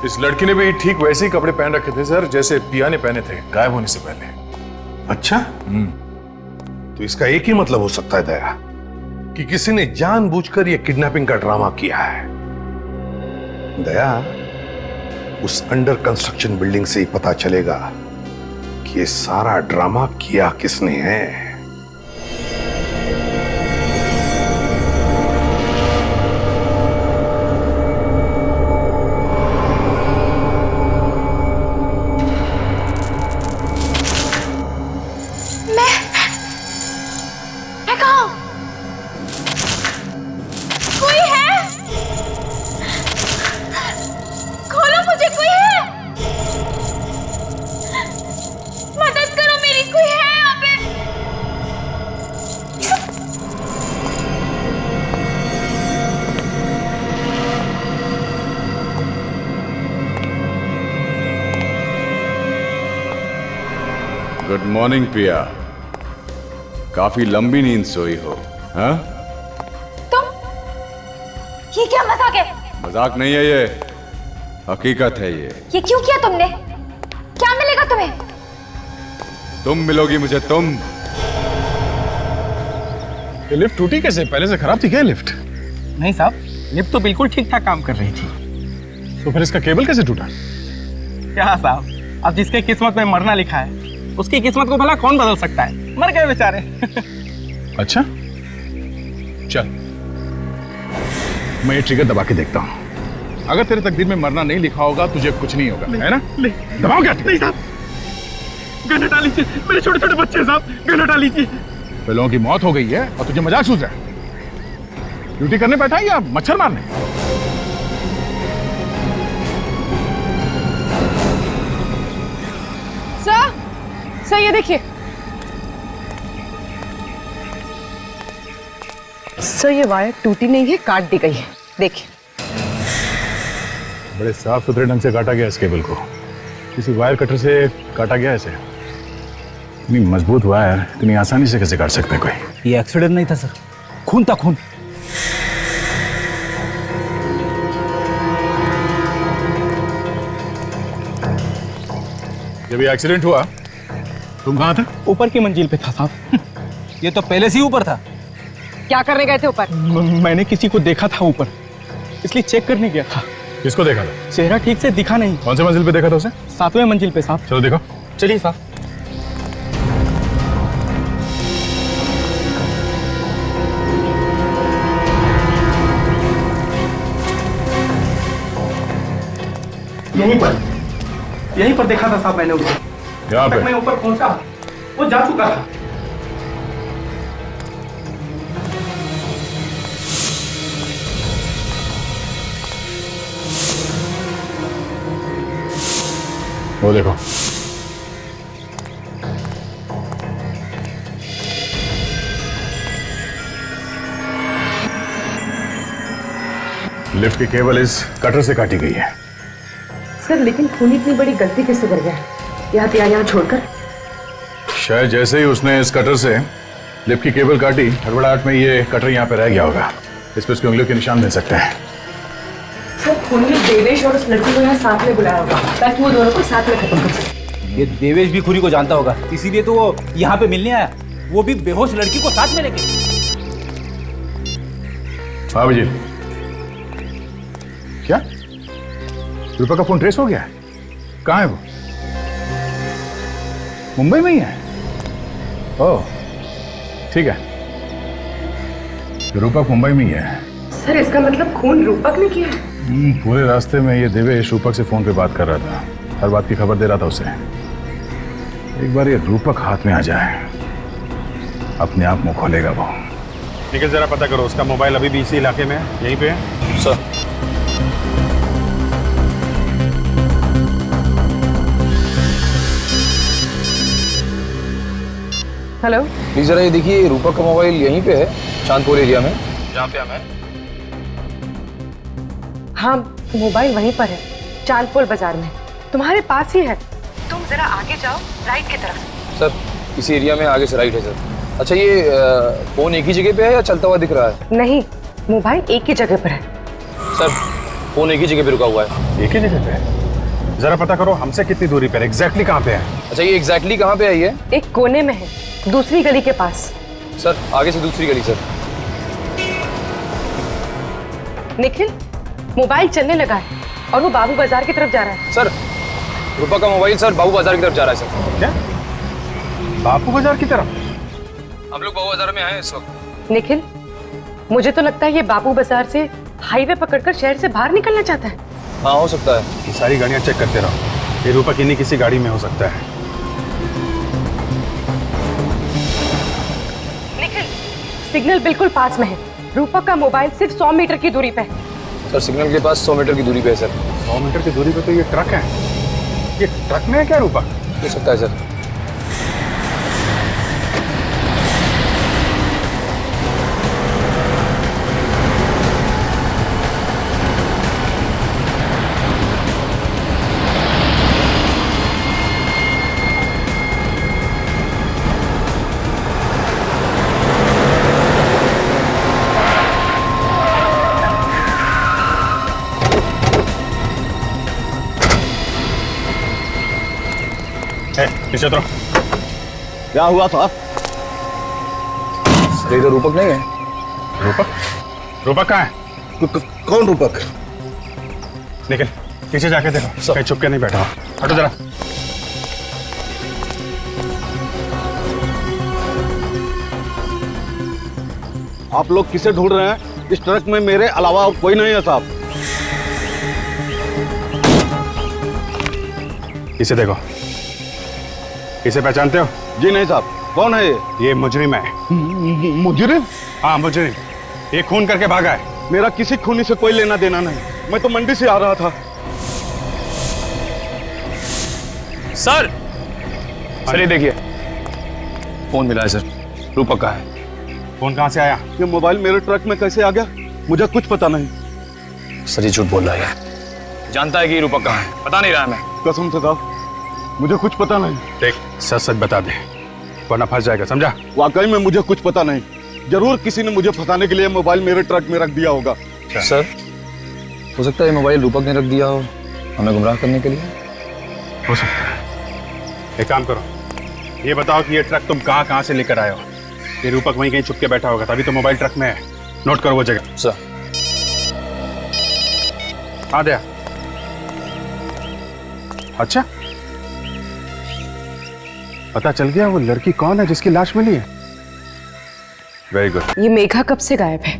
इस लड़की ने भी ठीक वैसे ही कपड़े पहन रखे थे सर जैसे पिया ने पहने थे गायब होने से पहले। अच्छा? तो इसका एक ही मतलब हो सकता है दया, कि किसी ने जानबूझकर यह किडनैपिंग का ड्रामा किया है। दया, उस अंडर कंस्ट्रक्शन बिल्डिंग से ही पता चलेगा कि ये सारा ड्रामा किया किसने है। गुड मॉर्निंग पिया। काफी लंबी नींद सोई हो, हाँ? ये क्या मजाक है? मजाक नहीं है ये, हकीकत है ये। ये क्यों किया तुमने? क्या मिलेगा तुम्हें? तुम मिलोगी मुझे, तुम। ये लिफ्ट टूटी कैसे? पहले से खराब थी क्या लिफ्ट? नहीं साहब, लिफ्ट तो बिल्कुल ठीक ठाक काम कर रही थी। तो फिर इसका केबल कैसे टूटा? क्या साहब, अब जिसके किस्मत में मरना लिखा है उसकी किस्मत को भला कौन बदल सकता है? मर गए बेचारे। अच्छा चल, मैं ये ट्रिगर दबा के देखता हूँ। अगर तेरे तकदीर में मरना नहीं लिखा होगा तुझे कुछ नहीं होगा, है ना? दबाओ क्या? नहीं साहब, गन हटा लीजिए, मेरे छोटे छोटे बच्चे साहब, गन हटा लीजिए। लोगों की मौत हो गई है और तुझे मजाक सूझ रहा है? ड्यूटी करने बैठा है या मच्छर मारने? सर ये देखिए सर, ये वायर टूटी नहीं है, काट दी गई है। देखिए बड़े साफ सुथरे ढंग से काटा गया इस केबल को, किसी वायर कटर से काटा गया ऐसे। इतनी मजबूत वायर इतनी आसानी से कैसे काट सकते हैं कोई? ये एक्सीडेंट नहीं था सर, खून था, खून। जब ये एक्सीडेंट हुआ तुम कहाँ थे? ऊपर की मंजिल पे था साहब। ये तो पहले से ही ऊपर था। क्या करने गए थे ऊपर? मैंने किसी को देखा था ऊपर, इसलिए चेक करने गया था। किसको देखा था? चेहरा ठीक से दिखा नहीं। कौन से मंजिल पे देखा था उसे? 7वें मंजिल पे साहब। चलो देखो। चलिए साहब। यहीं पर देखा था साहब मैंने उसे। यहाँ पे? मैं ऊपर पहुंचा, वो जा चुका था। वो देखो, लिफ्ट की केबल इस कटर से काटी गई है। सर लेकिन खून इतनी बड़ी गलती कैसे कर गया? यहाँ पे यहाँ छोड़कर? शायद जैसे ही उसने इस कटर से लिफ्ट की केबल काटी, हड़बड़ाहट में ये कटर यहाँ पे रह गया होगा। इस पे उसकी उंगलियों के निशान मिल सकते हैं। सर खून ने देवेश और उस लड़की को यहाँ साथ में बुलाया होगा ताकि वो दोनों को साथ में खत्म कर सके। ये देवेश भी खुरी को जानता होगा, इसीलिए तो वो यहाँ पे मिलने आया, वो भी बेहोश लड़की को साथ में लेके। हाँ जी, क्या रूपा का फोन ट्रेस हो गया है? कहाँ है वो? मुंबई में ही है? ओह ठीक है, रूपक मुंबई में ही है। सर इसका मतलब खून रूपक ने किया है? पूरे रास्ते में ये देवेश रूपक से फोन पे बात कर रहा था, हर बात की खबर दे रहा था उसे। एक बार ये रूपक हाथ में आ जाए, अपने आप मुंह खोलेगा वो। निखिल जरा पता करो, उसका मोबाइल अभी भी इसी इलाके में है, यहीं पे है? सर हेलो, प्लीज जरा ये देखिए, रूपक का मोबाइल यहीं पे है, चांदपुर एरिया में, जहाँ पे हम हैं। हाँ मोबाइल वहीं पर है, चांदपुर बाजार में, तुम्हारे पास ही है। तुम जरा आगे जाओ, राइट की तरफ। सर इसी एरिया में आगे से राइट है सर। अच्छा ये फोन एक ही जगह पे है या चलता हुआ दिख रहा है? नहीं, मोबाइल एक ही जगह पर है। सर फोन एक ही जगह पे रुका हुआ है। एक ही जगह पे है? जरा पता करो हमसे कितनी दूरी पर, एग्जैक्टली कहाँ पे है? अच्छा ये एग्जैक्टली कहाँ पे है ये? एक कोने में है, दूसरी गली के पास। सर आगे से दूसरी गली सर। निखिल मोबाइल चलने लगा है और वो बाबू बाजार की तरफ जा रहा है। सर रूपा का मोबाइल सर बाबू बाजार की तरफ जा रहा है सर। क्या? बाबू बाजार की तरफ? हम लोग बाबू बाजार में आए इस वक्त। निखिल मुझे तो लगता है ये बाबू बाजार से हाईवे पकड़कर शहर से बाहर निकलना चाहता है। हाँ हो सकता है। ये सारी गाड़ियां चेक करते रहो, ये रूपक इन्हीं किसी गाड़ी में हो सकता है। निखिल सिग्नल बिल्कुल पास में है, रूपक का मोबाइल सिर्फ 100 मीटर की दूरी पे है। सर सिग्नल के पास 100 मीटर की दूरी पे है सर। 100 मीटर की दूरी पे तो ये ट्रक है, ये ट्रक में है क्या रूपक? हो सकता है सर। पीछे उतरो। क्या हुआ था? ये तो रूपक नहीं है। रूपक? रूपक कहाँ है? कौन रूपक? निकल, पीछे जाके देखो कहीं छुप के नहीं बैठा हो। हटो जरा। आप लोग किसे ढूंढ रहे हैं? इस ट्रक में मेरे अलावा कोई नहीं है साहब। इसे देखो, इसे पहचानते हो? जी नहीं साहब। कौन है ये मुजरिम है। मुजरिम? हाँ मुजरिम, ये खून करके भागा है। मेरा किसी खूनी से कोई लेना देना नहीं, मैं तो मंडी से आ रहा था। सर चलिए देखिए, फोन मिला है सर। रूपक का है। फोन कहाँ से आया? ये मोबाइल मेरे ट्रक में कैसे आ गया मुझे कुछ पता नहीं। सर ये झूठ बोल रहा है, जानता है कि रूपक कहाँ है, पता नहीं रहा मैं। कसम से साहब मुझे कुछ पता नहीं। देख सच सच बता दे वरना फंस जाएगा, समझा? वाकई में मुझे कुछ पता नहीं। जरूर किसी ने मुझे फंसाने के लिए मोबाइल मेरे ट्रक में रख दिया होगा। सर हो सकता है ये मोबाइल रूपक ने रख दिया हो हमें गुमराह करने के लिए। हो सकता है। एक काम करो, ये बताओ कि ये ट्रक तुम कहाँ से लेकर आए हो? ये रूपक वहीं कहीं छुप के बैठा होगा, तभी तो मोबाइल ट्रक में है। नोट करो वो जगह। सर हाँ दया। अच्छा, पता चल गया वो लड़की कौन है जिसकी लाश मिली है? Very good. ये मेघा कब से गायब है?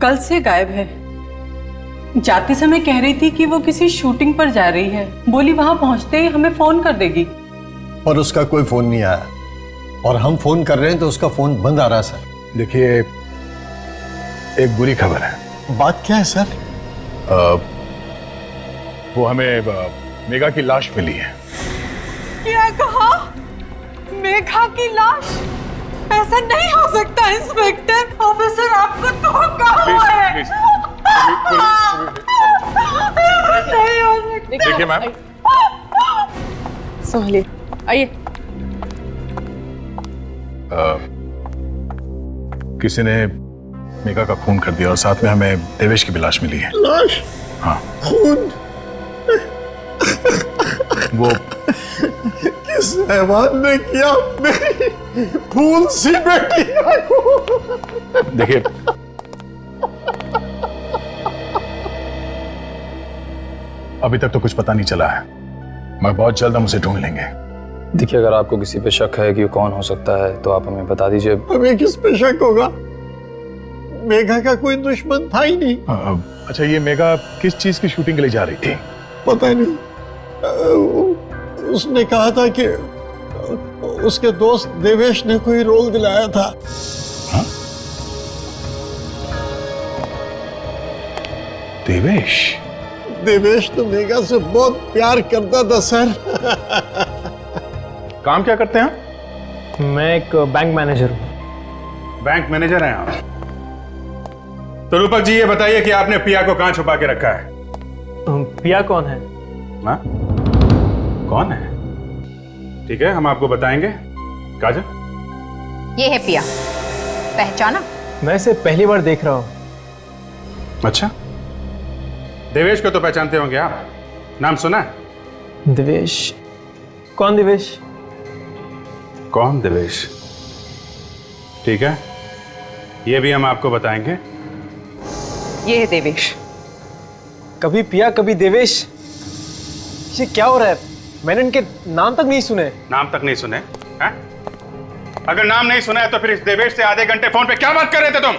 कल से गायब है। जाते समय कह रही थी कि वो किसी शूटिंग पर जा रही है। बोली वहां पहुंचते ही हमें फोन कर देगी। और उसका कोई फोन नहीं आया, और हम फोन कर रहे हैं तो उसका फोन बंद आ रहा है सर। देखिए एक बुरी खबर है। बात क्या है सर? वो हमें मेघा की लाश मिली है। क्या कहा? मेघा की लाश? ऐसा नहीं हो सकता इंस्पेक्टर। ऑफिसर आपको धोखा हुआ है। नहीं हो सकता। देखिए मैम, संभालिए, आइए। किसी ने मेघा का खून कर दिया और साथ में हमें देवेश की भी लाश मिली है। लाश? हाँ। खून? वो किस हैवान ने किया मेरी फूल सी बेटी? देखिए अभी तक तो कुछ पता नहीं चला है, मगर बहुत जल्द हम उसे ढूंढ लेंगे। देखिए अगर आपको किसी पे शक है कि वो कौन हो सकता है तो आप हमें बता दीजिए। हमें किस पे शक होगा? मेघा का कोई दुश्मन था ही नहीं। अच्छा, ये मेघा किस चीज की शूटिंग के लिए जा रही थी? पता नहीं, उसने कहा था कि उसके दोस्त देवेश ने कोई रोल दिलाया था। हाँ? देवेश? देवेश तो मेघा से बहुत प्यार करता था सर। काम क्या करते हैं? मैं एक बैंक मैनेजर हूँ। बैंक मैनेजर हैं आप? तो रूपक जी ये बताइए कि आपने पिया को कहां छुपा के रखा है? पिया कौन है? हाँ? कौन है? ठीक है, हम आपको बताएंगे। काजल? ये है पिया, पहचाना? मैं इसे पहली बार देख रहा हूँ। अच्छा, देवेश को तो पहचानते होंगे आप, नाम सुना है? देवेश? कौन देवेश? कौन देवेश? ठीक है, ये भी हम आपको बताएंगे। ये है देवेश। कभी पिया कभी देवेश, ये क्या हो रहा है? मैंने इनके नाम तक नहीं सुने। नाम तक नहीं सुने? हैं? अगर नाम नहीं सुना है तो फिर इस देवेश से आधे घंटे फोन पे क्या बात कर रहे थे तुम?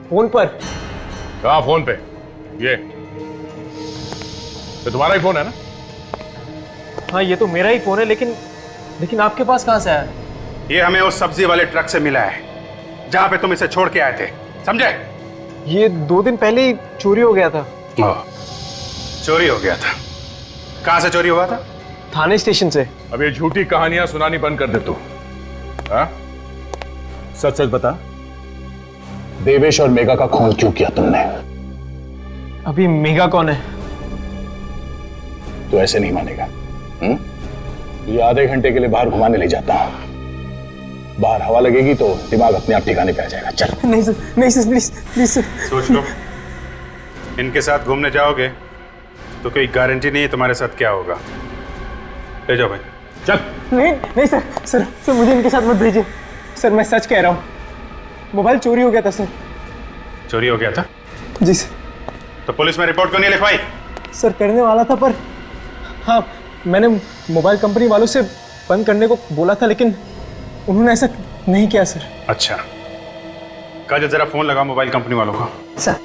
फोन पर? कहाँ फोन पे? ये तुम्हारा ही फोन है ना? हाँ ये तो मेरा ही फोन है, लेकिन आपके पास कहाँ से आया? ये हमें उस सब्जी वाले ट्रक से मिला है जहां पे तुम इसे छोड़ के आए थे, समझे? ये 2 दिन पहले ही चोरी हो गया था। चोरी हो गया था? कहां से चोरी हुआ था? थाने स्टेशन से। अब ये झूठी कहानियां सुनानी बंद कर दे तू। हाँ? सच सच बता, देवेश और मेघा का खून क्यों किया तुमने? अभी मेघा कौन है? तो ऐसे नहीं मानेगा। ये आधे घंटे के लिए बाहर घुमाने ले जाता हूं, बाहर हवा लगेगी तो दिमाग अपने आप ठिकाने पे आ जाएगा। चल। नहीं सर, नहीं सर, प्लीज प्लीज सर। सोच लो, इनके साथ घूमने जाओगे तो कोई गारंटी नहीं है तुम्हारे साथ क्या होगा। ले जाओ भाई, चल। नहीं नहीं सर, सर सर मुझे इनके साथ मत भेजिए सर, मैं सच कह रहा हूँ, मोबाइल चोरी हो गया था सर। चोरी हो गया था? जी सर। तो पुलिस में रिपोर्ट क्यों नहीं लिखवाई? सर करने वाला था, पर हाँ मैंने मोबाइल कंपनी वालों से बंद करने को बोला था, लेकिन उन्होंने ऐसा नहीं किया सर। अच्छा, काजल जरा फोन लगा मोबाइल कंपनी वालों को। सर।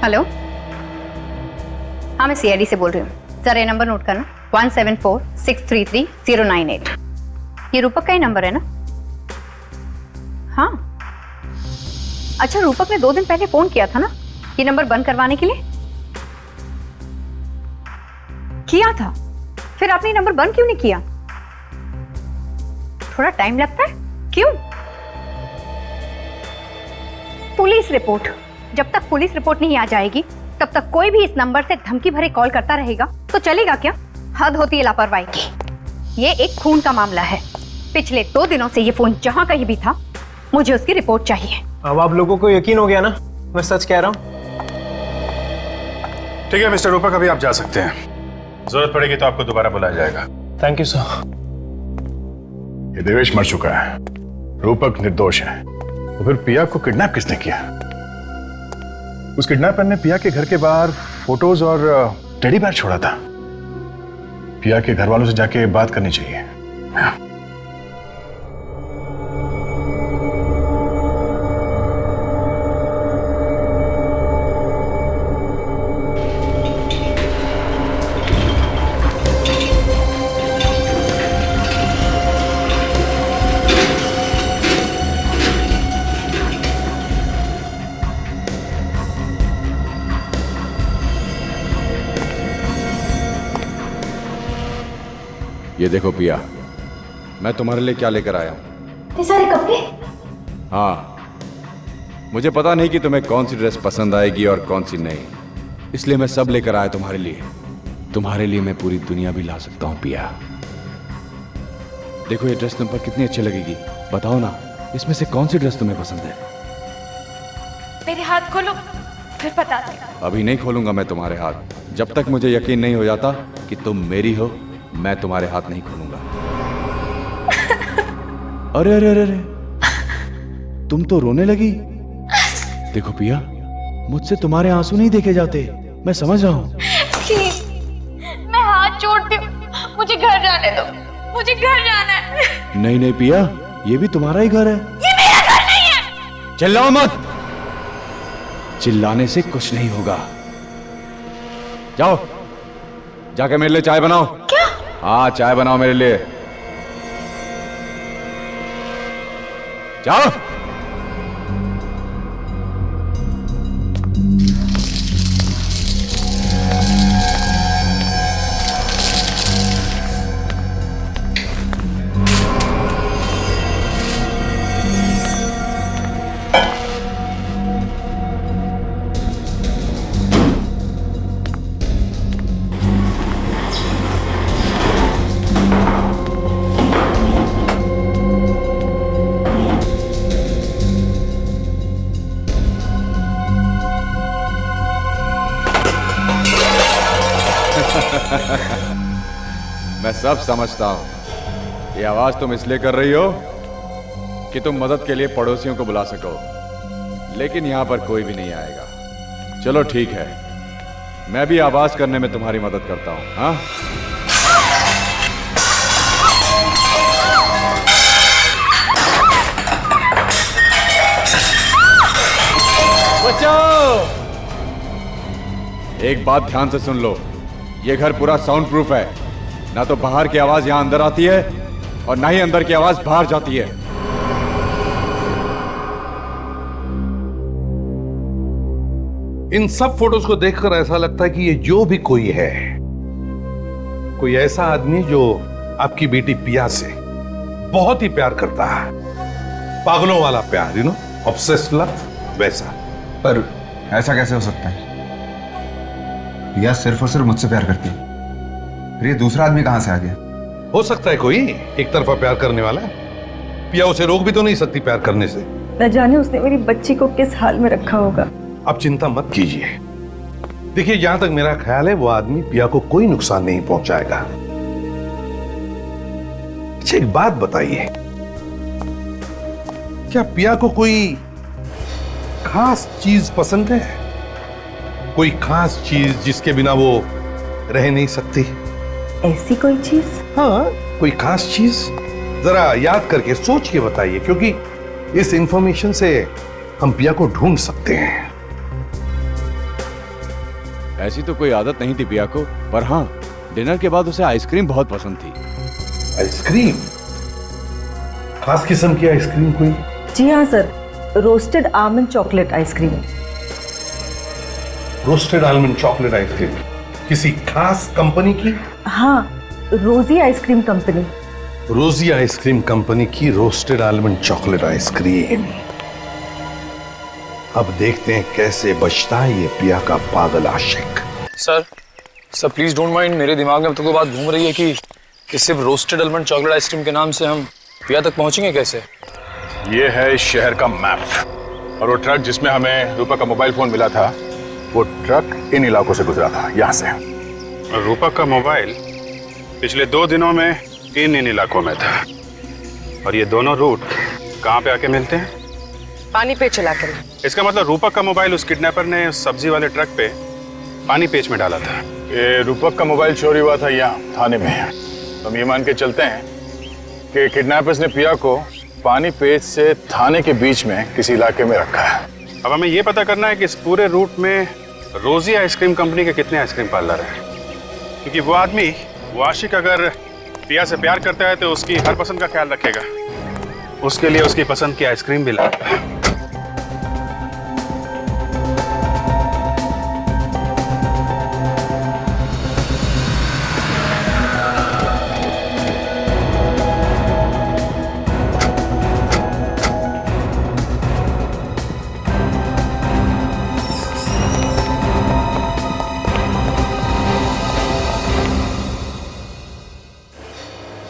हेलो, हाँ मैं सीआईडी से बोल रही हूँ। सर ये नंबर नोट करना, 1746333098। ये रूपक का ही नंबर है ना? हाँ। अच्छा, रूपक ने 2 दिन पहले फोन किया था ना ये नंबर बंद करवाने के लिए? किया था? फिर आपने ये नंबर बंद क्यों नहीं किया? थोड़ा टाइम लगता है, क्यों? पुलिस रिपोर्ट, जब तक पुलिस रिपोर्ट नहीं आ जाएगी तब तक कोई भी इस नंबर से धमकी भरे कॉल करता रहेगा तो चलेगा क्या? हद होती है लापरवाही की। ये एक खून का मामला है। पिछले 2 दिनों से ये फोन जहां कहीं भी था, मुझे उसकी रिपोर्ट चाहिए। अब आप लोगों को यकीन हो गया ना, मैं सच कह रहा हूँ। ठीक है मिस्टर रूपक, अभी आप जा सकते हैं। जरूरत पड़ेगी तो आपको दोबारा बुलाया जाएगा। Thank you sir. ये देवेश मर चुका है, रूपक निर्दोष है। तो फिर पिया को किडनैप किसने किया? उस किडनैपर ने पिया के घर के बाहर फोटोज और टेडी बेयर छोड़ा था। पिया के घर वालों से जाके बात करनी चाहिए। ये देखो पिया, मैं तुम्हारे लिए क्या लेकर आया हूं। ये सारे कपड़े? हाँ, मुझे पता नहीं कि तुम्हें कौन सी ड्रेस पसंद आएगी और कौन सी नहीं, इसलिए मैं सब लेकर आया तुम्हारे लिए। तुम्हारे लिए मैं पूरी दुनिया भी ला सकता हूं पिया। देखो ये ड्रेस तुम पर कितनी अच्छी लगेगी, बताओ ना इसमें से कौन सी ड्रेस तुम्हें पसंद है? मेरे हाथ खोलो, फिर बता दो। अभी नहीं खोलूंगा मैं तुम्हारे हाथ, जब तक मुझे यकीन नहीं हो जाता कि तुम मेरी हो। मैं तुम्हारे हाथ नहीं खोलूंगा। अरे अरे अरे अरे, तुम तो रोने लगी। देखो पिया, मुझसे तुम्हारे आंसू नहीं देखे जाते, मैं समझ रहा हूं। प्लीज, मैं हाथ जोड़ती हूँ, मुझे घर जाने दो, मुझे घर जाना है। नहीं नहीं पिया, ये भी तुम्हारा ही घर है। ये मेरा घर नहीं है। चिल्लाओ मत, चिल्लाने से कुछ नहीं होगा। जाओ जाके मेरे लिए चाय बनाओ। क्या? हाँ चाय बनाओ मेरे लिए, जाओ। मैं सब समझता हूं। ये आवाज तुम इसलिए कर रही हो कि तुम मदद के लिए पड़ोसियों को बुला सको, लेकिन यहां पर कोई भी नहीं आएगा। चलो ठीक है, मैं भी आवाज करने में तुम्हारी मदद करता हूं। हाँ बचाओ। एक बात ध्यान से सुन लो, ये घर पूरा साउंड प्रूफ है। ना तो बाहर की आवाज यहां अंदर आती है और ना ही अंदर की आवाज बाहर जाती है। इन सब फोटोज को देखकर ऐसा लगता है कि ये जो भी कोई है, कोई ऐसा आदमी जो आपकी बेटी पिया से बहुत ही प्यार करता है, पागलों वाला प्यार, यू नो, ऑब्सेस्ड लव, वैसा। पर ऐसा कैसे हो सकता है? पिया सिर्फ और सिर्फ मुझसे प्यार करती है, फिर ये दूसरा आदमी कहां से आ गया? हो सकता है कोई एक तरफा प्यार करने वाला। पिया उसे रोक भी तो नहीं सकती प्यार करने से। न जाने उसने मेरी बच्ची को किस हाल में रखा होगा। आप चिंता मत कीजिए, देखिए, जहां तक मेरा ख्याल है वो आदमी पिया को कोई नुकसान नहीं पहुंचाएगा। अच्छा, एक बात बताइए, क्या पिया को कोई खास चीज पसंद है? कोई खास चीज जिसके बिना वो रह नहीं सकती? ऐसी कोई चीज? हाँ, कोई खास चीज जरा याद करके सोच के बताइए, क्योंकि इस इंफॉर्मेशन से हम पिया को ढूंढ सकते हैं। ऐसी तो कोई आदत नहीं थी पिया को, पर हाँ, डिनर के बाद उसे आइसक्रीम बहुत पसंद थी। आइसक्रीम? खास किस्म की आइसक्रीम कोई? जी हाँ sir, roasted almond chocolate ice cream. Roasted almond chocolate ice cream किसी खास कंपनी की? हाँ, रोजी आइसक्रीम कंपनी। रोजी आइसक्रीम कंपनी की रोस्टेड आलमंड चॉकलेट आइसक्रीम। अब देखते हैं कैसे बचता है ये पिया का पागल आशिक। सर प्लीज डोंट माइंड, मेरे दिमाग में अब तक वो बात घूम रही है कि सिर्फ रोस्टेड आलमंड चॉकलेट आइसक्रीम के नाम से हम पिया तक पहुंचेंगे कैसे? ये है इस शहर का मैप, और वो ट्रक जिसमें हमें रूपा का मोबाइल फोन मिला था, वो ट्रक इन इलाकों से गुजरा था, यहाँ से। और रूपा का मोबाइल पिछले 2 दिनों में इन इलाकों में था। और ये दोनों रूट कहाँ पे आके मिलते हैं? पानी पे चला कर। इसका मतलब रूपक का मोबाइल उस किडनैपर ने सब्जी वाले ट्रक पे पानी पेच में डाला था। ये रूपक का मोबाइल चोरी हुआ था यहाँ थाने में। हम ये मान के चलते हैं कि किडनैपर्स ने पिया को पानी पेच से थाने के बीच में किसी इलाके में रखा है। अब हमें ये पता करना है कि इस पूरे रूट में रोजी आइसक्रीम कंपनी के कितने आइसक्रीम पार्लर हैं, क्योंकि वो आदमी, वो आशिक, अगर पिया से प्यार करता है तो उसकी हर पसंद का ख्याल रखेगा, उसके लिए उसकी पसंद की आइसक्रीम भी लाएगा।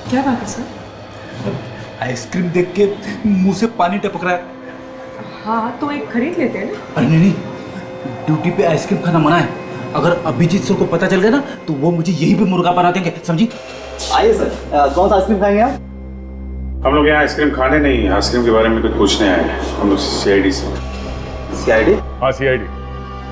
क्या बात है सर? आइसक्रीम देख के मुंह से पानी टपक रहा है। हाँ तो एक खरीद लेते हैं ना। अरे नहीं, ड्यूटी पे आइसक्रीम खाना मना है। अगर अभिजीत सर को पता चल गया ना तो वो मुझे यहीं पे मुर्गा बना देंगे, समझी? आइए सर, कौन सा आइसक्रीम खाएंगे आप? हम लोग यहाँ आइसक्रीम खाने नहीं, आइसक्रीम के बारे में कुछ पूछने आए हैं। हम लोग सीआईडी से। सीआईडी? हाँ, सीआईडी।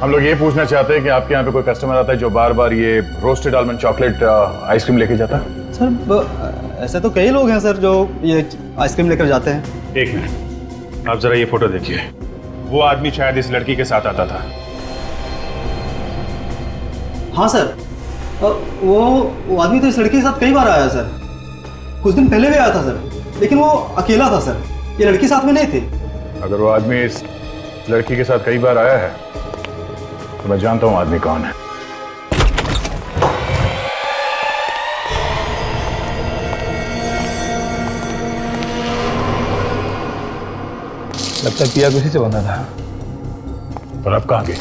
हम लोग ये पूछना चाहते हैं कि आपके यहाँ पे कोई कस्टमर आता है जो बार बार ये रोस्टेड आलमंड चॉकलेट आइसक्रीम लेके जाता है? सर ऐसे तो कई लोग हैं सर जो ये आइसक्रीम लेकर जाते हैं। एक मिनट, आप जरा ये फोटो देखिए। वो आदमी शायद इस लड़की के साथ आता था। हाँ सर, वो आदमी तो इस लड़की के साथ कई बार आया सर। कुछ दिन पहले भी आया था सर, लेकिन वो अकेला था सर, ये लड़की साथ में नहीं थी। अगर वो आदमी इस लड़की के साथ कई बार आया है तो मैं जानता हूँ आदमी कौन है। लगता है पिया किसी से बंधा था। और अब कहाँ गई?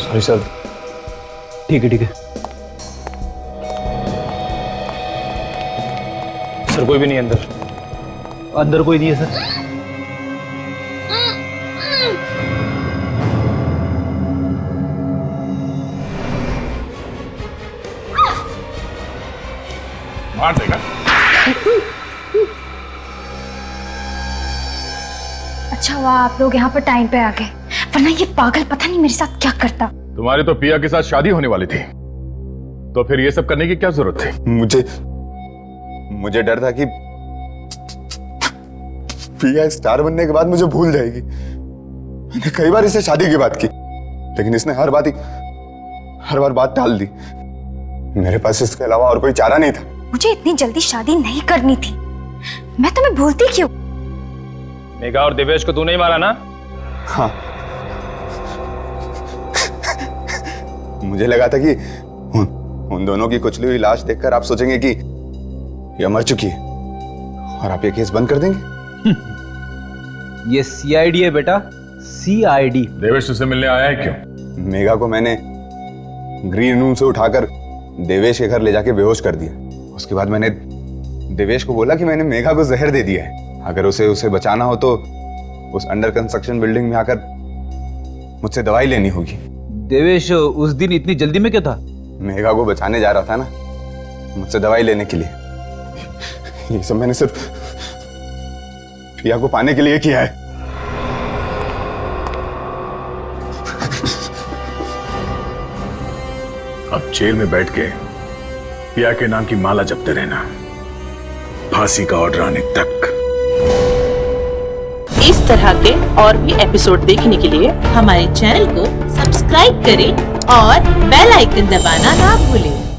Sorry sir. ठीक है। सर कोई भी नहीं अंदर। अंदर कोई नहीं है सर। मार देगा। अच्छा हुआ आप लोग यहाँ पर टाइम पे आ गए, वरना ये पागल पता नहीं मेरे साथ क्या करता। तुम्हारी तो पिया के साथ शादी होने वाली थी, तो फिर ये सब करने की क्या जरूरत थी? मुझे डर था कि पिया स्टार बनने के बाद मुझे भूल जाएगी। मैंने कई बार इससे शादी की बात की, लेकिन इसने हर बार बात टाल दी। मेरे पास इसके अलावा और कोई चारा नहीं था। मुझे इतनी जल्दी शादी नहीं करनी थी। मैं तुम्हें भूलती क्यों? मेघा और दिवेश को तू नहीं मारा ना? हाँ। मुझे लगा था कि उन दोनों की कुचली हुई लाश देखकर आप सोचेंगे कि यह मर चुकी है और आप ये केस बंद कर देंगे। ये CID है बेटा, CID। देवेश तुझसे मिलने आया है क्यों? मेघा को मैंने ग्रीन रूम से उठाकर देवेश के घर ले जाके बेहोश कर दिया। उसके बाद मैंने देवेश को बोला कि मैंने मेघा को जहर दे दिया है, अगर उसे बचाना हो तो उस अंडर कंस्ट्रक्शन बिल्डिंग में आकर मुझसे दवाई लेनी होगी। देवेश उस दिन इतनी जल्दी में क्या था? मेघा को बचाने जा रहा था ना, मुझसे दवाई लेने के लिए। ये सब मैंने सिर्फ प्रिया को पाने के लिए किया है। अब जेल में बैठ के पिया के नाम की माला जपते रहना, फांसी का ऑर्डर आने तक। इस तरह के और भी एपिसोड देखने के लिए हमारे चैनल को सब्सक्राइब करें और बेल आइकन दबाना ना भूलें।